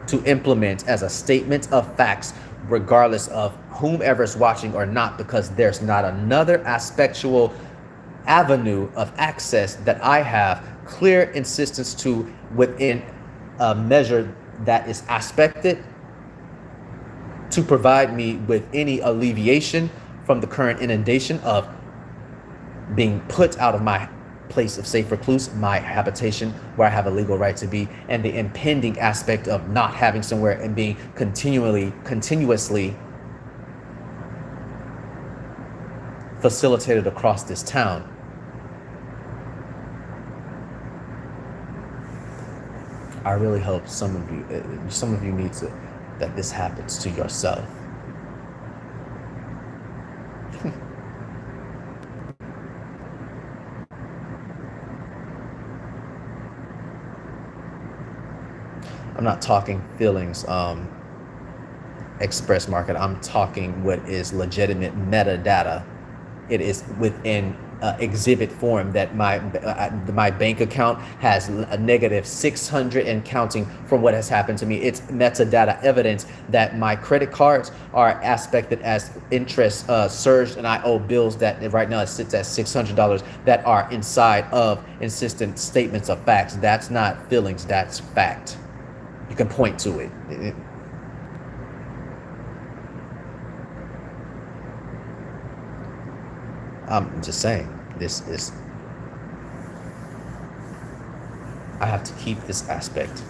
[SPEAKER 1] to implement as a statement of facts, regardless of whomever's watching or not, because there's not another aspectual avenue of access that I have clear insistence to within a measure that is aspected to provide me with any alleviation from the current inundation of being put out of my place of safe recluse, my habitation where I have a legal right to be, and the impending aspect of not having somewhere and being continuously facilitated across this town. I really hope some of you need to, that this happens to yourself. I'm not talking feelings, express market. I'm talking what is legitimate metadata. It is within exhibit form that my bank account has a negative 600 and counting from what has happened to me. It's metadata evidence that my credit cards are aspected as interest surged, and I owe bills that right now it sits at $600 that are inside of insistent statements of facts. That's not feelings, that's fact. You can point to it. I'm just saying, I have to keep this aspect,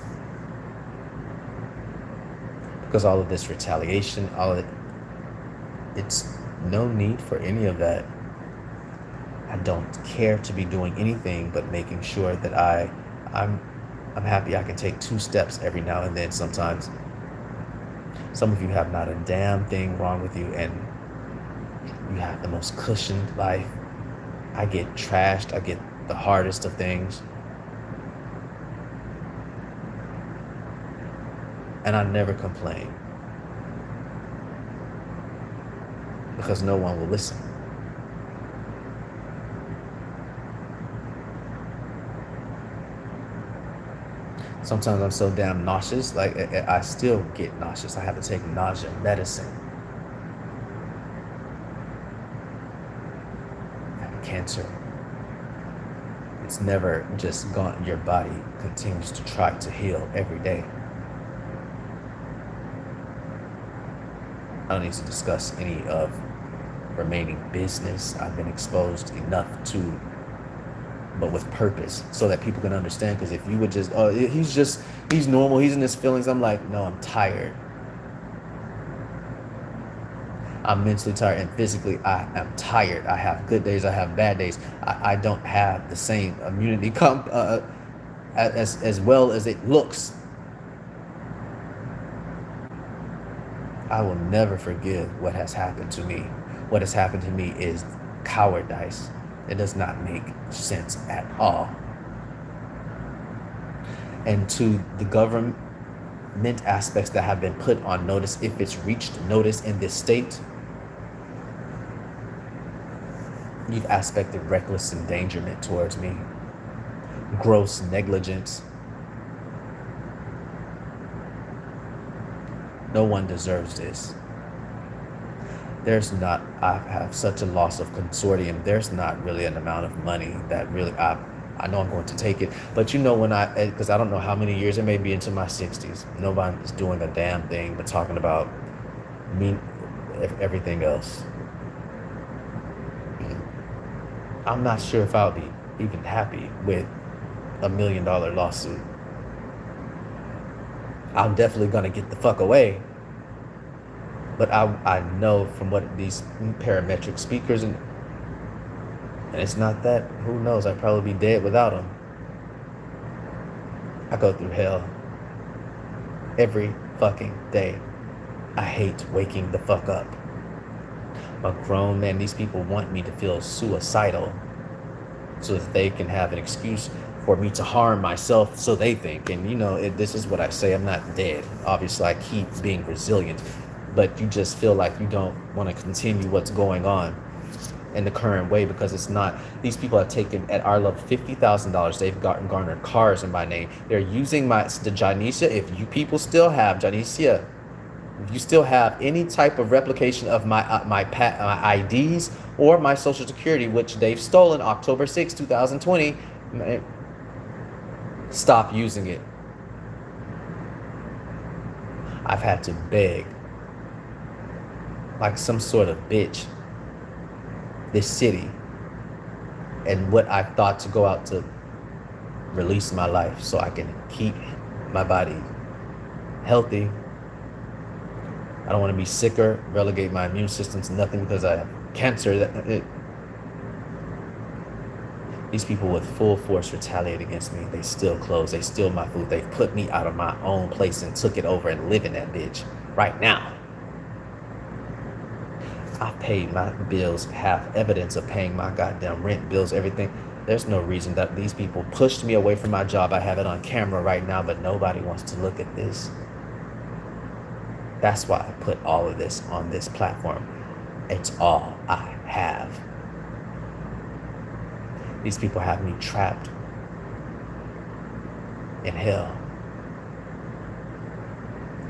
[SPEAKER 1] because all of this retaliation, all of it, it's no need for any of that. I don't care to be doing anything but making sure that I'm happy I can take 2 steps every now and then. Sometimes some of you have not a damn thing wrong with you, and you have the most cushioned life. I get trashed. I get the hardest of things. And I never complain, because no one will listen. Sometimes I'm so damn nauseous, like I still get nauseous. I have to take nausea medicine. Cancer. It's never just gone. Your body continues to try to heal every day. I don't need to discuss any of remaining business. I've been exposed enough to, but with purpose, so that people can understand. Because if you would just, he's normal, he's in his feelings. I'm like, no, I'm tired. I'm mentally tired, and physically I am tired. I have good days, I have bad days. I don't have the same immunity as well as it looks. I will never forgive what has happened to me. What has happened to me is cowardice. It does not make sense at all. And to the government aspects that have been put on notice, if it's reached notice in this state, you've aspected reckless endangerment towards me, gross negligence. No one deserves this. I have such a loss of consortium. There's not really an amount of money that really, I know I'm going to take it, but because I don't know how many years, it may be into my 60s. Nobody's doing a damn thing but talking about me, everything else. I'm not sure if I'll be even happy with $1 million lawsuit. I'm definitely gonna get the fuck away. But I know from what these parametric speakers, and it's not that, who knows, I'd probably be dead without them. I go through hell every fucking day. I hate waking the fuck up. A grown man, these people want me to feel suicidal so that they can have an excuse for me to harm myself, so they think. And this is what I say, I'm not dead. Obviously, I keep being resilient, but you just feel like you don't want to continue what's going on in the current way, because it's not, these people have taken at our level $50,000. They've garnered cars in my name. They're using the Janecia. If you people still have Janecia, if you still have any type of replication of my IDs or my social security, which they've stolen October 6, 2020, stop using it. I've had to beg like some sort of bitch this city and what I thought to go out to release my life so I can keep my body healthy. I don't want to be sicker, relegate my immune system to nothing because I have cancer. These people with full force retaliate against me. They steal clothes, they steal my food. They put me out of my own place and took it over and live in that bitch right now. I've paid my bills, have evidence of paying my goddamn rent, bills, everything. There's no reason that these people pushed me away from my job. I have it on camera right now, but nobody wants to look at this. That's why I put all of this on this platform. It's all I have. These people have me trapped in hell.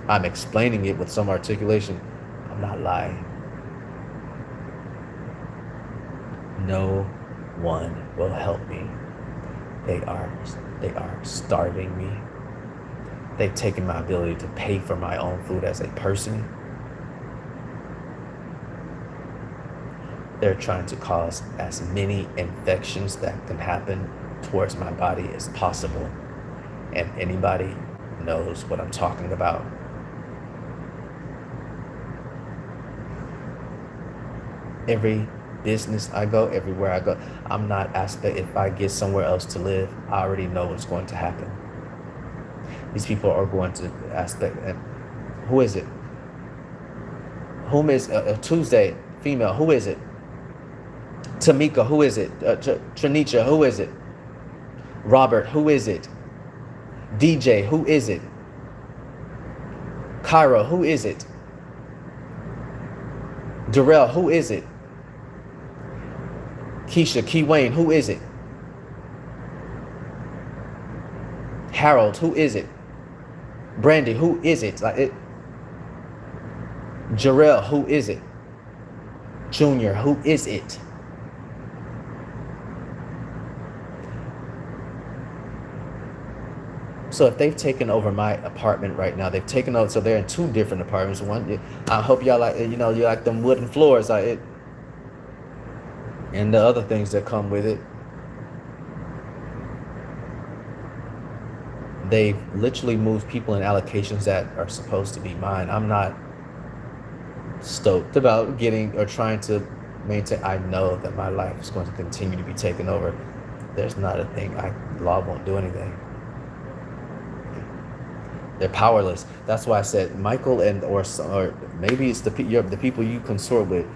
[SPEAKER 1] I'm explaining it with some articulation. I'm not lying. No one will help me. They are starving me. They've taken my ability to pay for my own food as a person. They're trying to cause as many infections that can happen towards my body as possible. And anybody knows what I'm talking about. Every business I go, everywhere I go, I'm not if I get somewhere else to live, I already know what's going to happen. These people are going to and who is it? Whom is Tuesday, female, who is it? Tamika, who is it? Trinicha, who is it? Robert, who is it? DJ, who is it? Kyra, who is it? Darrell, who is it? Keisha, Key Wayne, who is it? Harold, who is it? Brandy, who is it? Jarrell, who is it? Junior, who is it? So if they've taken over my apartment right now, they've taken over, so they're in two different apartments. One, I hope y'all like, you like them wooden floors, and the other things that come with it. They've literally moved people in allocations that are supposed to be mine. I'm not stoked about getting or trying to maintain. I know that my life is going to continue to be taken over. There's not a thing. Law won't do anything. They're powerless. That's why I said Michael or maybe it's the people you consort with.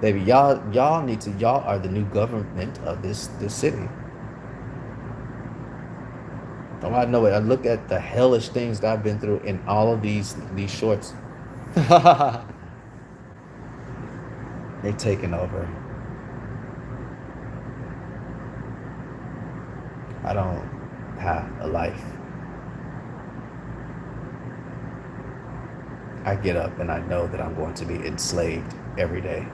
[SPEAKER 1] Baby, y'all are the new government of this city. Oh, I know it. I look at the hellish things that I've been through in all of these shorts. They taking over. I don't have a life. I get up and I know that I'm going to be enslaved every day.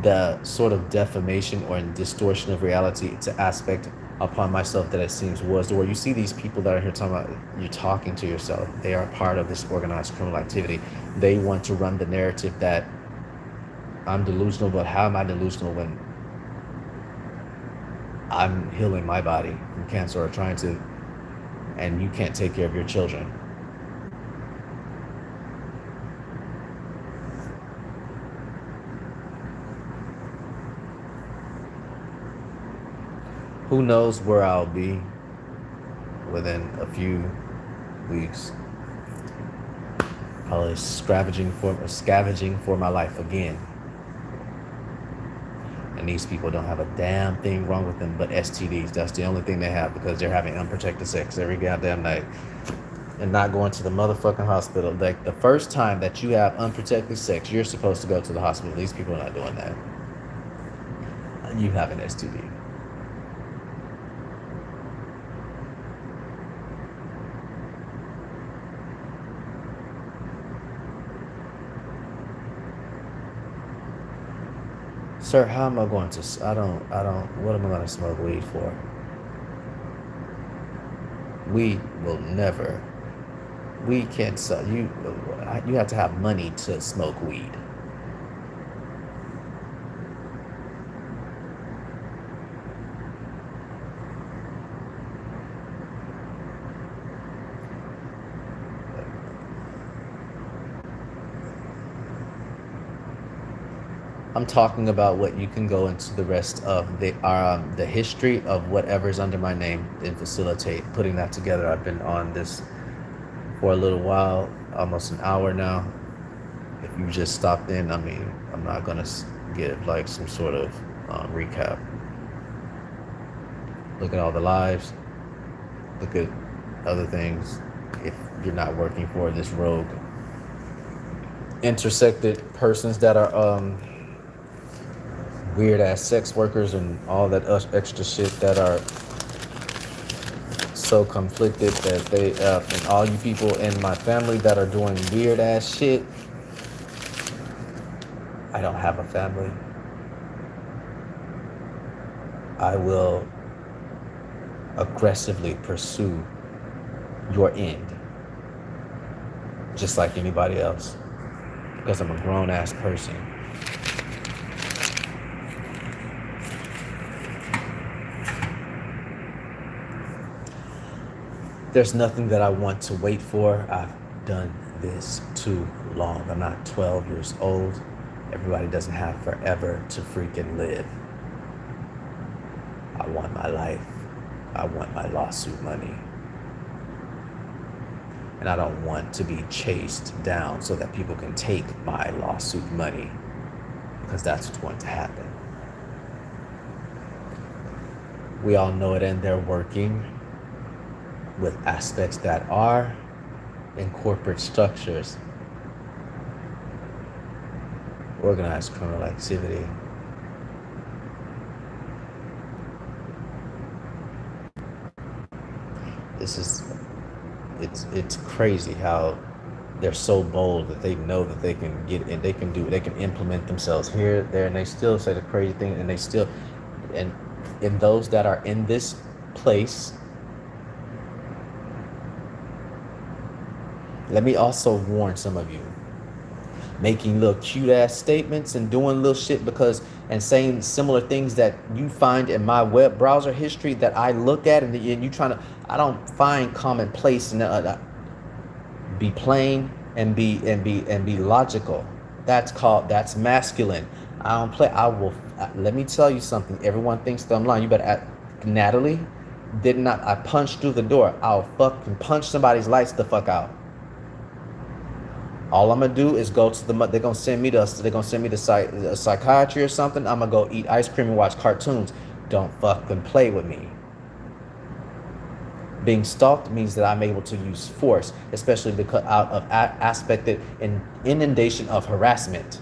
[SPEAKER 1] The sort of defamation or distortion of reality, it's an aspect upon myself that it seems was where you see these people that are here talking about, you're talking to yourself. They are part of this organized criminal activity. They want to run the narrative that I'm delusional, but how am I delusional when I'm healing my body from cancer or trying to, and you can't take care of your children? Who knows where I'll be within a few weeks. I was scavenging for my life again. And these people don't have a damn thing wrong with them but STDs. That's the only thing they have, because they're having unprotected sex every goddamn night and not going to the motherfucking hospital. Like, the first time that you have unprotected sex, you're supposed to go to the hospital. These people are not doing that. You have an STD. Sir, how am I going to, what am I going to smoke weed for? We will never, we can't sell, you have to have money to smoke weed. I'm talking about what you can go into the rest of the history of whatever's under my name and facilitate putting that together. I've been on this for a little while, almost an hour now. If you just stopped in, I mean, I'm not gonna give like some sort of recap. Look at all the lives. Look at other things. If you're not working for this rogue intersected persons that are weird ass sex workers and all that extra shit that are so conflicted that they and all you people in my family that are doing weird ass shit. I don't have a family. I will aggressively pursue your end just like anybody else, because I'm a grown ass person. There's nothing that I want to wait for. I've done this too long. I'm not 12 years old. Everybody doesn't have forever to freaking live. I want my life. I want my lawsuit money. And I don't want to be chased down so that people can take my lawsuit money, because that's what's going to happen. We all know it, and they're working with aspects that are in corporate structures, organized criminal activity. It's crazy how they're so bold that they know that they can get in, they can implement themselves here, there, and they still say the crazy thing, and they still, and in those that are in this place. Let me also warn some of you, making little cute ass statements and doing little shit and saying similar things that you find in my web browser history that I look at, and you I don't find commonplace and be plain and be logical. That's masculine. I don't play. Let me tell you something. Everyone thinks that I'm lying. You better Natalie did not. I punched through the door. I'll fucking punch somebody's lights the fuck out. All I'm gonna do is go to the. They're gonna send me to. They're gonna send me to psychiatry or something. I'm gonna go eat ice cream and watch cartoons. Don't fucking play with me. Being stalked means that I'm able to use force, especially because out of aspected in inundation of harassment.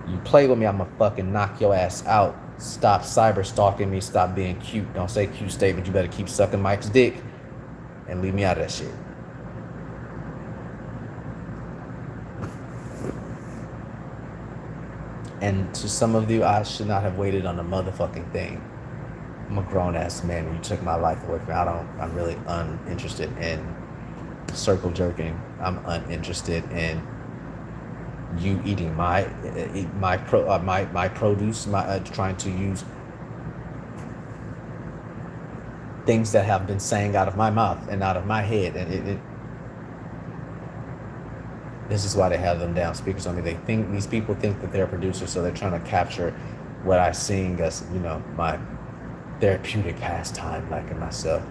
[SPEAKER 1] You play with me, I'm gonna fucking knock your ass out. Stop cyber stalking me. Stop being cute. Don't say cute statement. You better keep sucking Mike's dick and leave me out of that shit. And to some of you, I should not have waited on a motherfucking thing. I'm a grown ass man and you took my life away from me. I'm really uninterested in circle jerking. I'm uninterested in you eating my produce, trying to use things that have been saying out of my mouth and out of my head. And this is why they have them down speakers on me. These people think that they're producers, so they're trying to capture what I sing as, my therapeutic pastime, like in myself,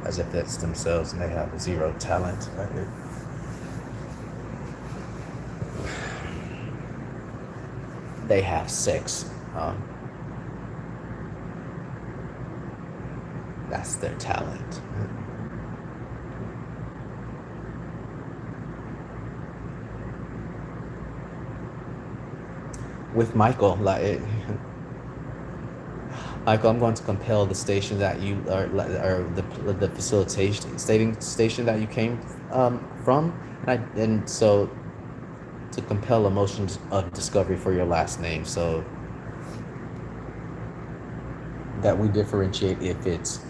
[SPEAKER 1] as if that's themselves and they have zero talent. They have sex. That's their talent. With Michael, Michael, I'm going to compel the station that you are, or the facilitation station that you came from, and so to compel emotions of discovery for your last name, so that we differentiate if it's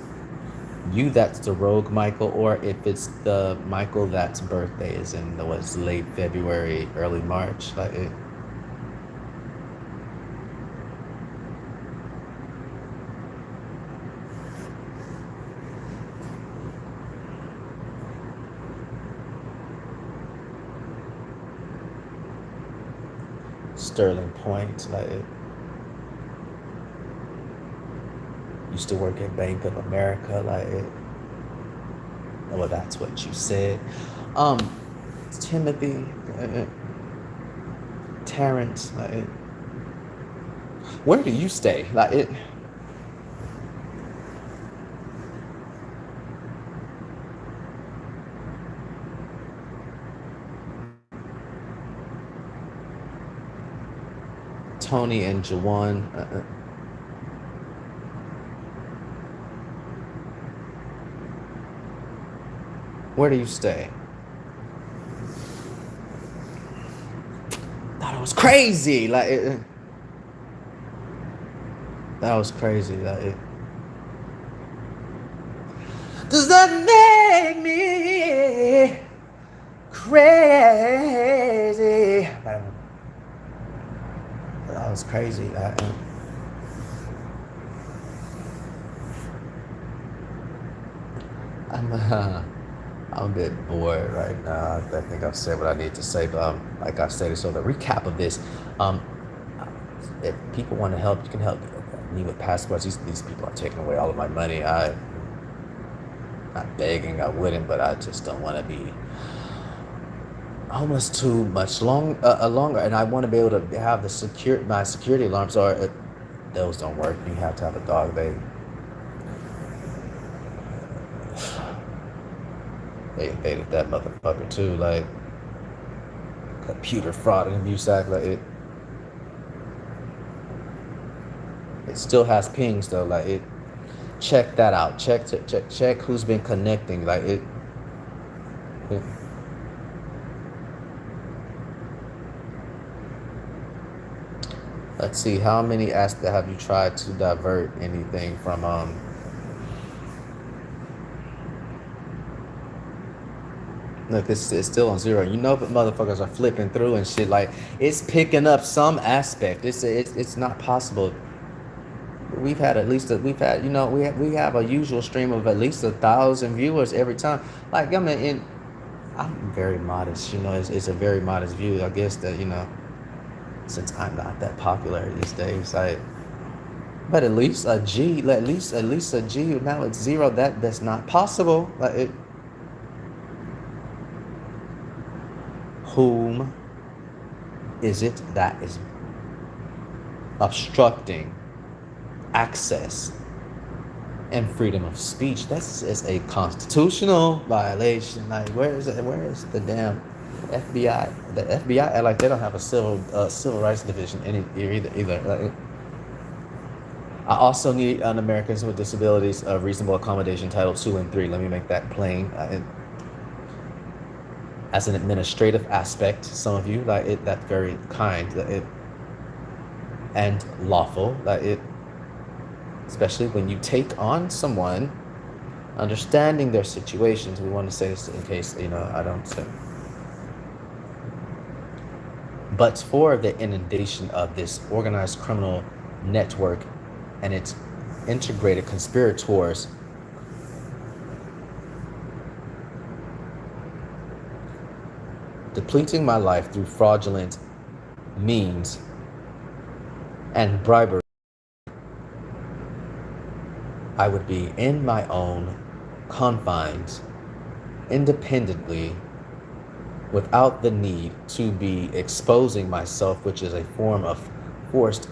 [SPEAKER 1] you that's the rogue Michael, or if it's the Michael that's birthday is in late February, early March, Sterling Point, used to work at Bank of America, well, that's what you said. Timothy, Terrence, where do you stay? Tony and Jawan. Where do you stay? Thought it was crazy. That was crazy. Does that make me crazy? That was crazy. I'm a bit bored right now. I think I've said what I need to say, but like I said, so the recap of this, if people want to help, you can help me with passports. These people are taking away all of my money. I'm not begging, I wouldn't, but I just don't want to be homeless too much longer, and I want to be able to have my security alarms, or those don't work. You have to have a dog. They invaded that motherfucker too, computer fraud and abuse act, it still has pings though, check that out, check who's been connecting, let's see, how many aspects have you tried to divert anything from look, it's still on 0. But motherfuckers are flipping through and shit. It's picking up some aspect. It's not possible. We have a usual stream of at least 1,000 viewers every time. I'm very modest. It's a very modest view. I guess that since I'm not that popular these days, but at least a G. Now it's 0. That's not possible. Whom is it that is obstructing access and freedom of speech? This is a constitutional violation. Like, where is it? Where is the damn FBI? The FBI, like, they don't have a civil rights division either. Like, I also need an Americans with Disabilities Reasonable Accommodation Title 2 and 3. Let me make that plain. As an administrative aspect, some of you, like, it, that's very kind, and lawful, that it, especially when you take on someone, understanding their situations. We want to say this in case, I don't say. But for the inundation of this organized criminal network and its integrated conspirators, depleting my life through fraudulent means and bribery, I would be in my own confines, independently, without the need to be exposing myself, which is a form of forced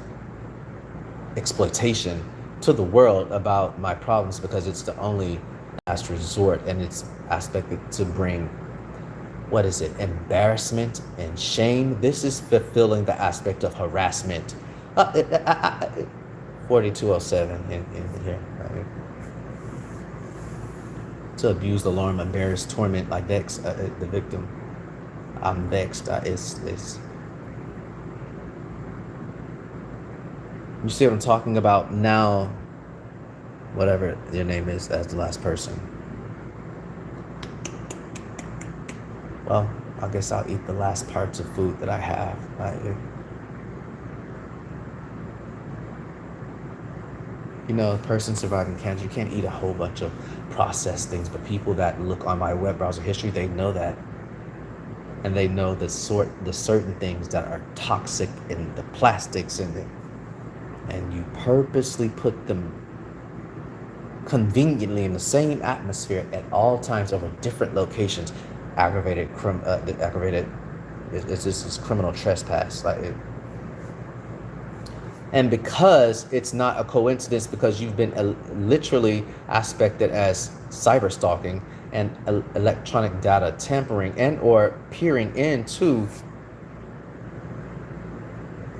[SPEAKER 1] exploitation to the world about my problems, because it's the only last resort, and it's aspected to bring, what is it, embarrassment and shame. This is fulfilling the aspect of harassment. 4207 in here. Right? To abuse, alarm, embarrass, torment, like vex the victim. I'm vexed. It's you see what I'm talking about now. Whatever your name is, as the last person. Well, I guess I'll eat the last parts of food that I have. A person surviving cancer, you can't eat a whole bunch of processed things, but people that look on my web browser history, they know that. And they know the certain things that are toxic in the plastics in it. And you purposely put them conveniently in the same atmosphere at all times over different locations. This is criminal trespass. And because it's not a coincidence, because you've been literally aspected as cyber stalking and electronic data tampering and or peering into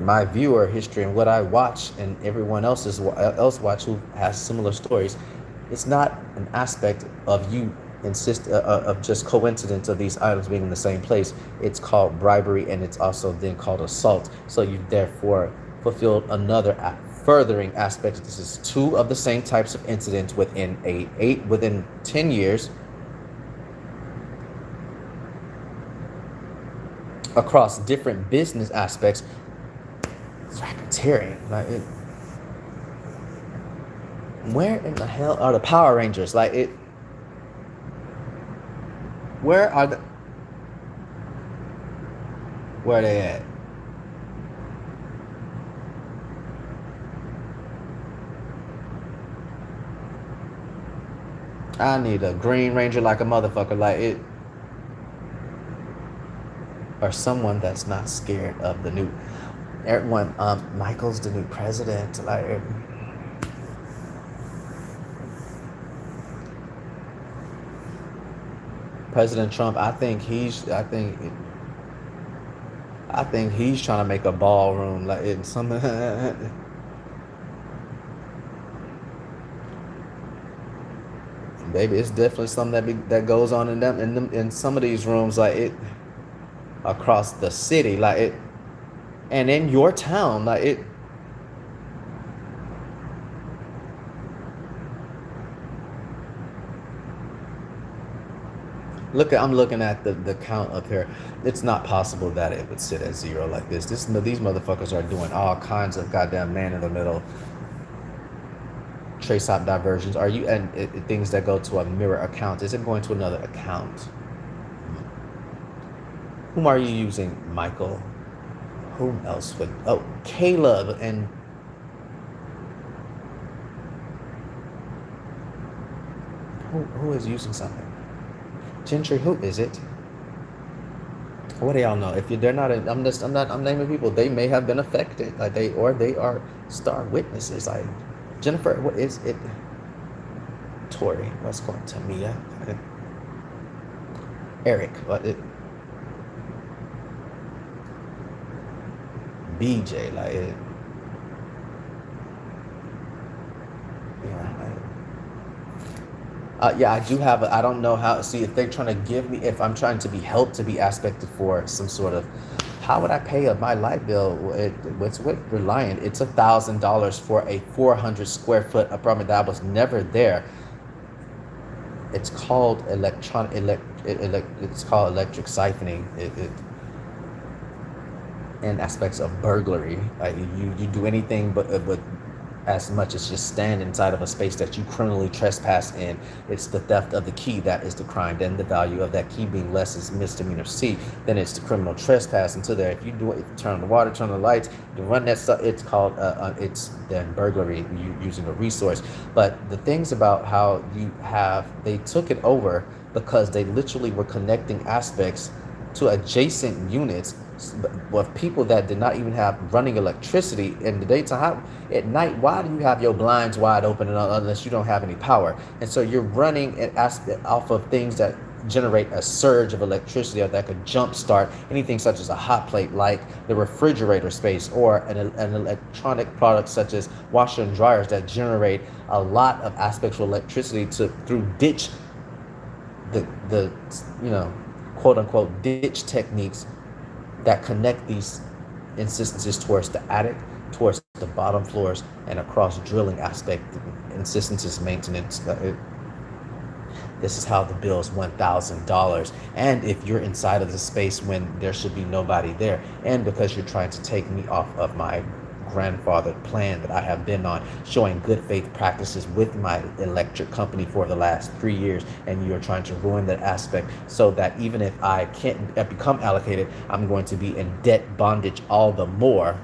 [SPEAKER 1] my viewer history and what I watch and everyone else watch who has similar stories. It's not an aspect of you of just coincidence of these items being in the same place. It's called bribery, and it's also then called assault. So you've therefore fulfilled another furthering aspect. This is two of the same types of incidents within within 10 years across different business aspects. It's racketeering. Where in the hell are the Power Rangers? Where are they at? I need a Green Ranger like a motherfucker, or someone that's not scared of the new. Everyone, Michael's the new president. President Trump, I think he's trying to make a ballroom in some. Baby, it's definitely something that goes on in some of these rooms, across the city, and in your town, I'm looking at the count up here. It's not possible that it would sit at zero like this. These motherfuckers are doing all kinds of goddamn man in the middle trace hop diversions. Are you and things that go to a mirror account? Is it going to another account? Whom are you using, Michael? Whom else would? Oh, Caleb and. Who is using something? Gentry, who is it? What do y'all know? If they're not, I'm naming people. They may have been affected, like they are star witnesses. Like Jennifer, what is it? Tori, what's going Tamia, Eric, what it? BJ, like it, yeah. Yeah, I do have. I don't know how. See, if they're trying to give me, if I'm trying to be helped to be aspected for some sort of, how would I pay my light bill? What's with Reliant? It's $1,000 for a 400 square foot apartment that was never there. It's called it's called electric siphoning. And aspects of burglary. Like you do anything but as much as just stand inside of a space that you criminally trespass in. It's the theft of the key that is the crime. Then the value of that key being less is misdemeanor C. Then it's the criminal trespass into there. If you do it, if you turn on the water, turn on the lights, you run that stuff. It's called it's then burglary, using a resource. But the things about how they took it over because they literally were connecting aspects to adjacent units with people that did not even have running electricity in the daytime. At night, why do you have your blinds wide open unless you don't have any power? And so you're running an aspect off of things that generate a surge of electricity or that could jumpstart anything such as a hot plate like the refrigerator space, or an electronic product such as washer and dryers that generate a lot of aspects of electricity through ditch the quote unquote ditch techniques that connect these instances towards the attic, towards the bottom floors, and across drilling aspect instances maintenance. This is how the bill is $1,000. And if you're inside of the space when there should be nobody there, and because you're trying to take me off of my grandfathered plan that I have been on, showing good faith practices with my electric company for the last 3 years, and you're trying to ruin that aspect so that even if I can't become allocated, I'm going to be in debt bondage all the more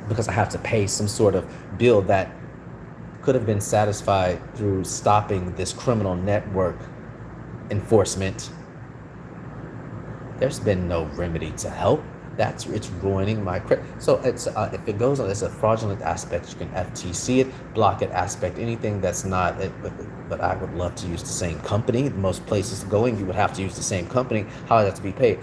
[SPEAKER 1] because I have to pay some sort of bill that could have been satisfied through stopping this criminal network enforcement. There's been no remedy to help. It's ruining my credit. So it's if it goes on, it's a fraudulent aspect. You can FTC it, block it aspect, anything that's not it. But I would love to use the same company. Most places going, you would have to use the same company. How is that to be paid?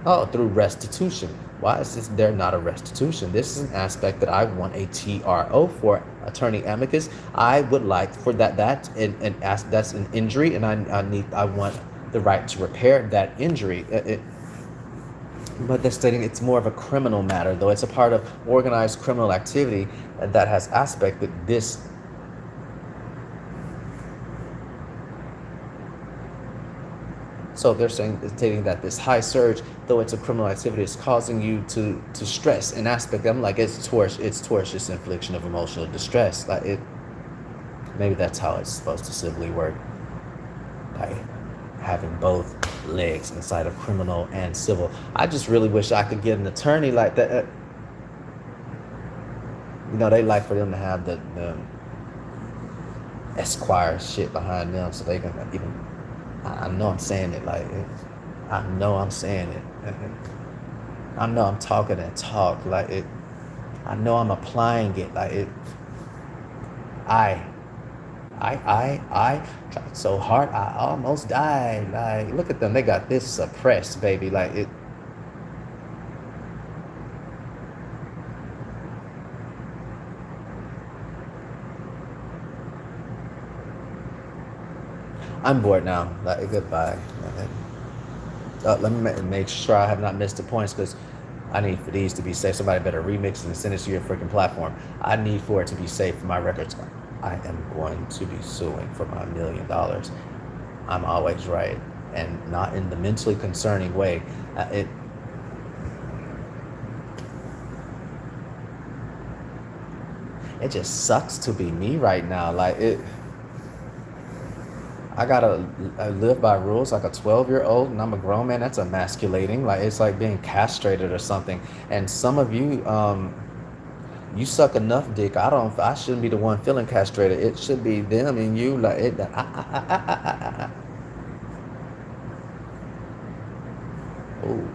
[SPEAKER 1] Oh, through restitution. Why is there not a restitution? This is an aspect that I want a TRO for, attorney amicus. I would like for that's an injury, and I want the right to repair that injury. But they're stating it's more of a criminal matter, though it's a part of organized criminal activity that has aspect that this. So they're stating that this high surge, though it's a criminal activity, is causing you to stress an aspect. I'm like, it's tortious infliction of emotional distress. Like maybe that's how it's supposed to civilly work. Like having both legs inside of criminal and civil. I just really wish I could get an attorney like that. They like for them to have the Esquire shit behind them so they can even. I know I'm saying it like I know I'm saying it. I know I'm talking and talk like it. I know I'm applying it like it. I tried so hard, I almost died. Like, look at them, they got this suppressed, baby. Like it. I'm bored now. Like, goodbye. Let me make sure I have not missed the points because I need for these to be safe. Somebody better remix and send it to your freaking platform. I need for it to be safe for my records. I am going to be suing for my $1 million. I'm always right, and not in the mentally concerning way. It just sucks to be me right now. Like it. I live by rules like a 12-year-old, and I'm a grown man. That's emasculating. Like it's like being castrated or something. And some of you, you suck enough dick. I shouldn't be the one feeling castrated. It should be them and you. Like it. Oh,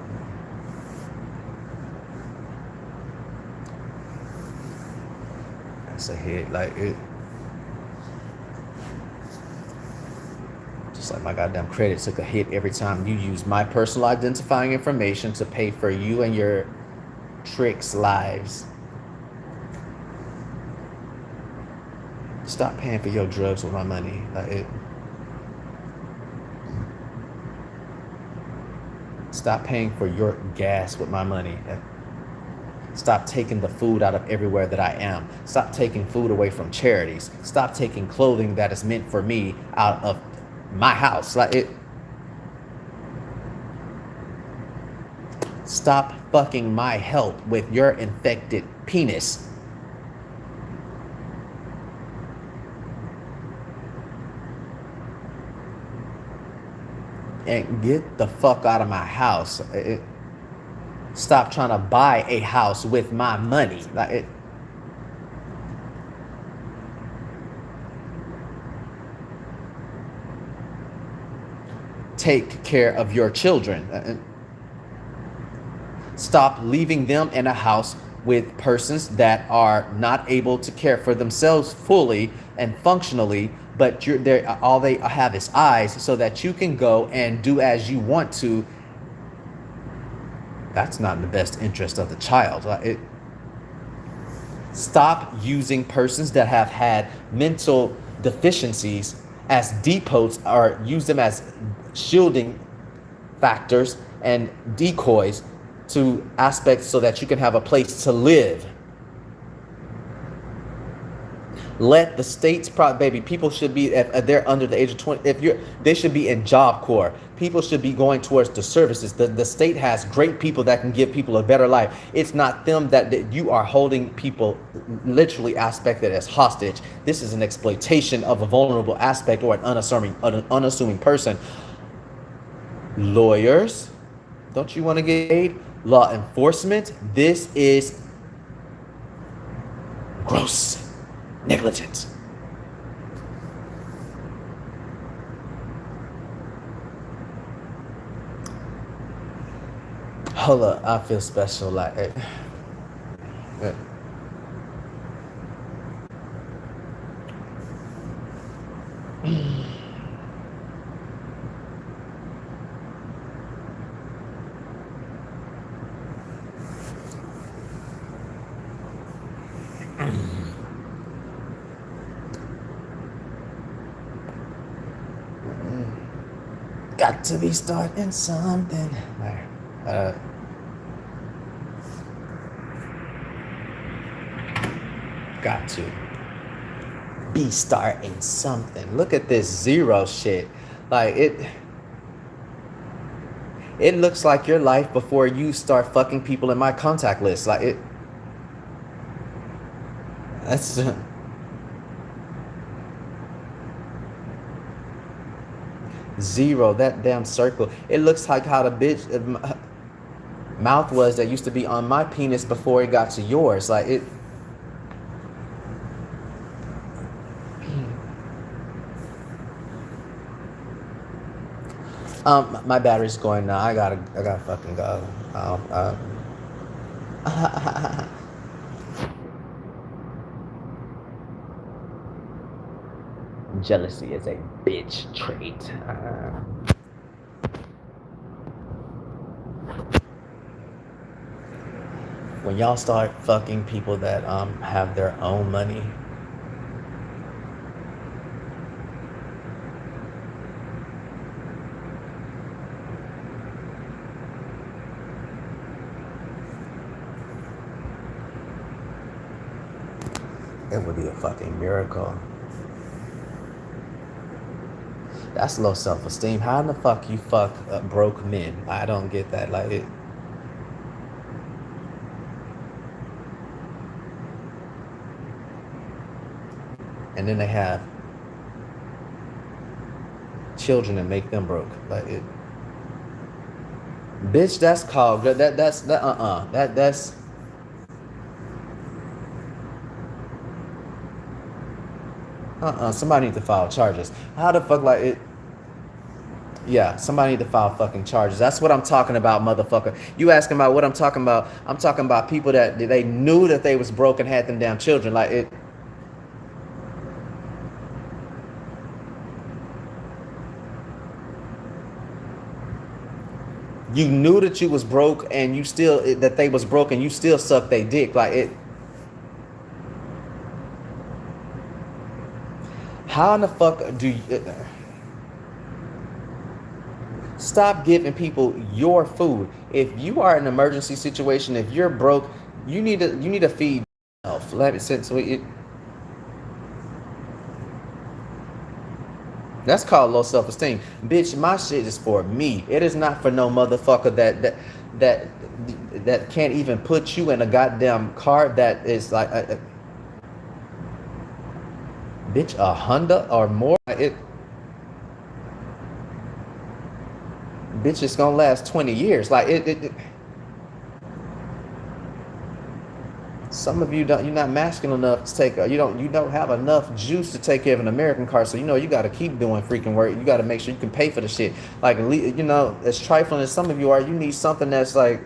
[SPEAKER 1] that's a hit. Like it, just like my goddamn credit took a hit every time you use my personal identifying information to pay for you and your tricks' lives. Stop paying for your drugs with my money. Like it. Stop paying for your gas with my money. Stop taking the food out of everywhere that I am. Stop taking food away from charities. Stop taking clothing that is meant for me out of my house. Like it. Stop fucking my health with your infected penis. And get the fuck out of my house. Stop trying to buy a house with my money. Like take care of your children. Stop leaving them in a house with persons that are not able to care for themselves fully and functionally, but all they have is eyes so that you can go and do as you want to. That's not in the best interest of the child. Stop using persons that have had mental deficiencies as depots, or use them as shielding factors and decoys to aspects so that you can have a place to live. Let the states, baby, people should be, if they're under the age of 20, they should be in Job Corps. People should be going towards the services. The state has great people that can give people a better life. It's not them that you are holding people literally aspected as hostage. This is an exploitation of a vulnerable aspect or an unassuming person. Lawyers, don't you want to get paid? Law enforcement, this is gross negligence. Hold up, I feel special. Like it. Got to be starting something. Got to be starting something. Look at this zero shit. Like it looks like your life before you start fucking people in my contact list. Like it. That's. Zero, that damn circle. It looks like how the bitch mouth was that used to be on my penis before it got to yours. Like it. My battery's going now. I gotta fucking go. Jealousy is a bitch trait. When y'all start fucking people that have their own money, it would be a fucking miracle. That's low self-esteem. How in the fuck you fuck broke men? I don't get that. Like it. And then they have children and make them broke. Like it. Bitch, that's called that's somebody needs to file charges. How the fuck, like it? Yeah, somebody need to file fucking charges. That's what I'm talking about, motherfucker. You asking about what I'm talking about? I'm talking about people that they knew that they was broke and had them damn children. Like it. You knew that you was broke and you still that they was broke and you still suck they dick. Like it. How in the fuck do you stop giving people your food? If you are in an emergency situation, if you're broke, you need to feed yourself. Let it sit so it. That's called low self-esteem. Bitch, my shit is for me. It is not for no motherfucker that that can't even put you in a goddamn car that is like bitch, a Honda or more. It bitch, it's gonna last 20 years. Like some of you don't, you're not masculine enough to take you don't have enough juice to take care of an American car, so you got to keep doing freaking work. You got to make sure you can pay for the shit. Like as trifling as some of you are, you need something that's like.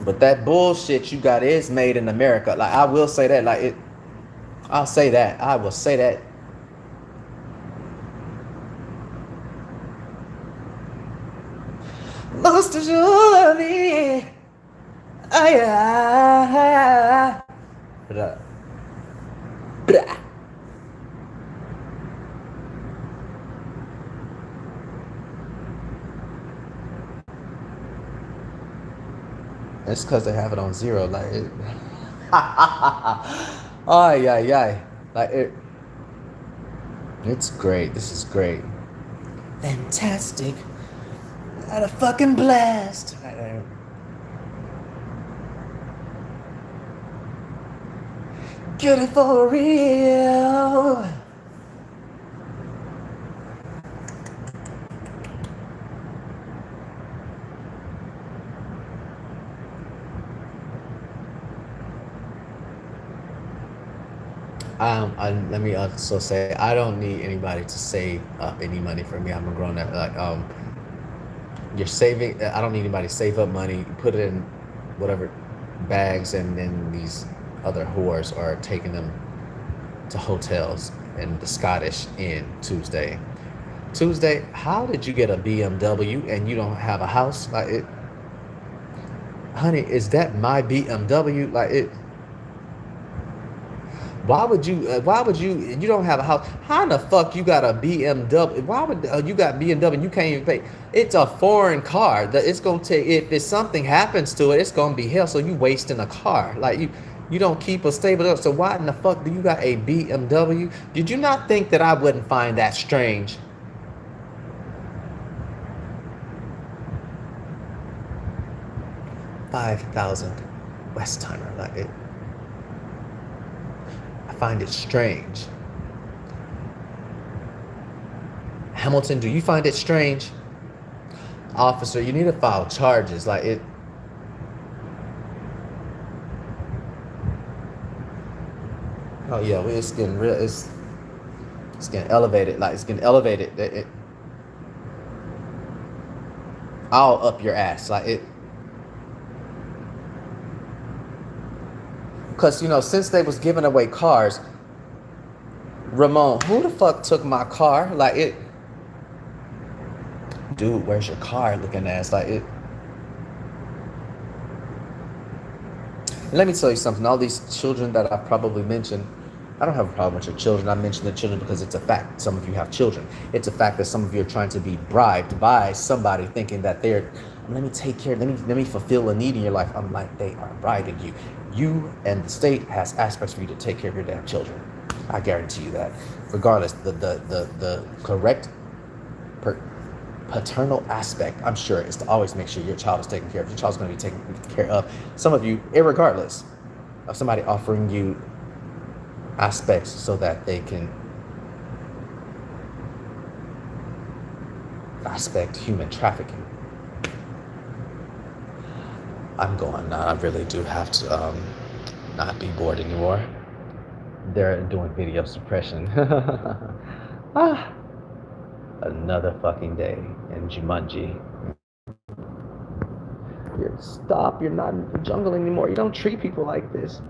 [SPEAKER 1] But that bullshit you got is made in America. Like I will say that. Like it, I'll say that. I will say that. Lost the journey. Yeah. Blah. Blah. It's because they have it on zero. Like it. Oh yeah, yeah. Like it. It's great. This is great. Fantastic. Had a fucking blast. Get it for real. Let me also say I don't need anybody to save up any money for me. I'm a grown up. Like you're saving. I don't need anybody to save up money, put it in whatever bags, and then these other whores are taking them to hotels in the Scottish Inn Tuesday. Tuesday, how did you get a BMW and you don't have a house? Like it, honey, is that my BMW? Like it. Why would you? You don't have a house. How in the fuck you got a BMW? Why would you got BMW and you can't even pay? It's a foreign car. That it's gonna take. If something happens to it, it's gonna be hell. So you wasting a car. Like you don't keep a stable up. So why in the fuck do you got a BMW? Did you not think that I wouldn't find that strange? 5,000 Westheimer. Like it. I find it strange. Hamilton, do you find it strange? Officer, you need to file charges. Like it. Oh yeah, it's getting real. It's getting elevated. Like it's getting elevated. I'll up your ass. Like it. Because since they was giving away cars, Ramon, who the fuck took my car? Like it. Dude, where's your car? Looking ass. Like it. Let me tell you something. All these children that I've probably mentioned, I don't have a problem with your children. I mentioned the children because it's a fact. Some of you have children. It's a fact that some of you are trying to be bribed by somebody thinking that let me take care, let me fulfill a need in your life. I'm like, they are bribing you. You and the state has aspects for you to take care of your damn children. I guarantee you that. Regardless, the correct paternal aspect, I'm sure, is to always make sure your child is taken care of. Your child's going to be taken care of. Some of you, irregardless of somebody offering you aspects so that they can aspect human trafficking. I'm going now. I really do have to not be bored anymore. they're doing video suppression. Ah, another fucking day in Jumanji. Stop, you're not in the jungle anymore. You don't treat people like this.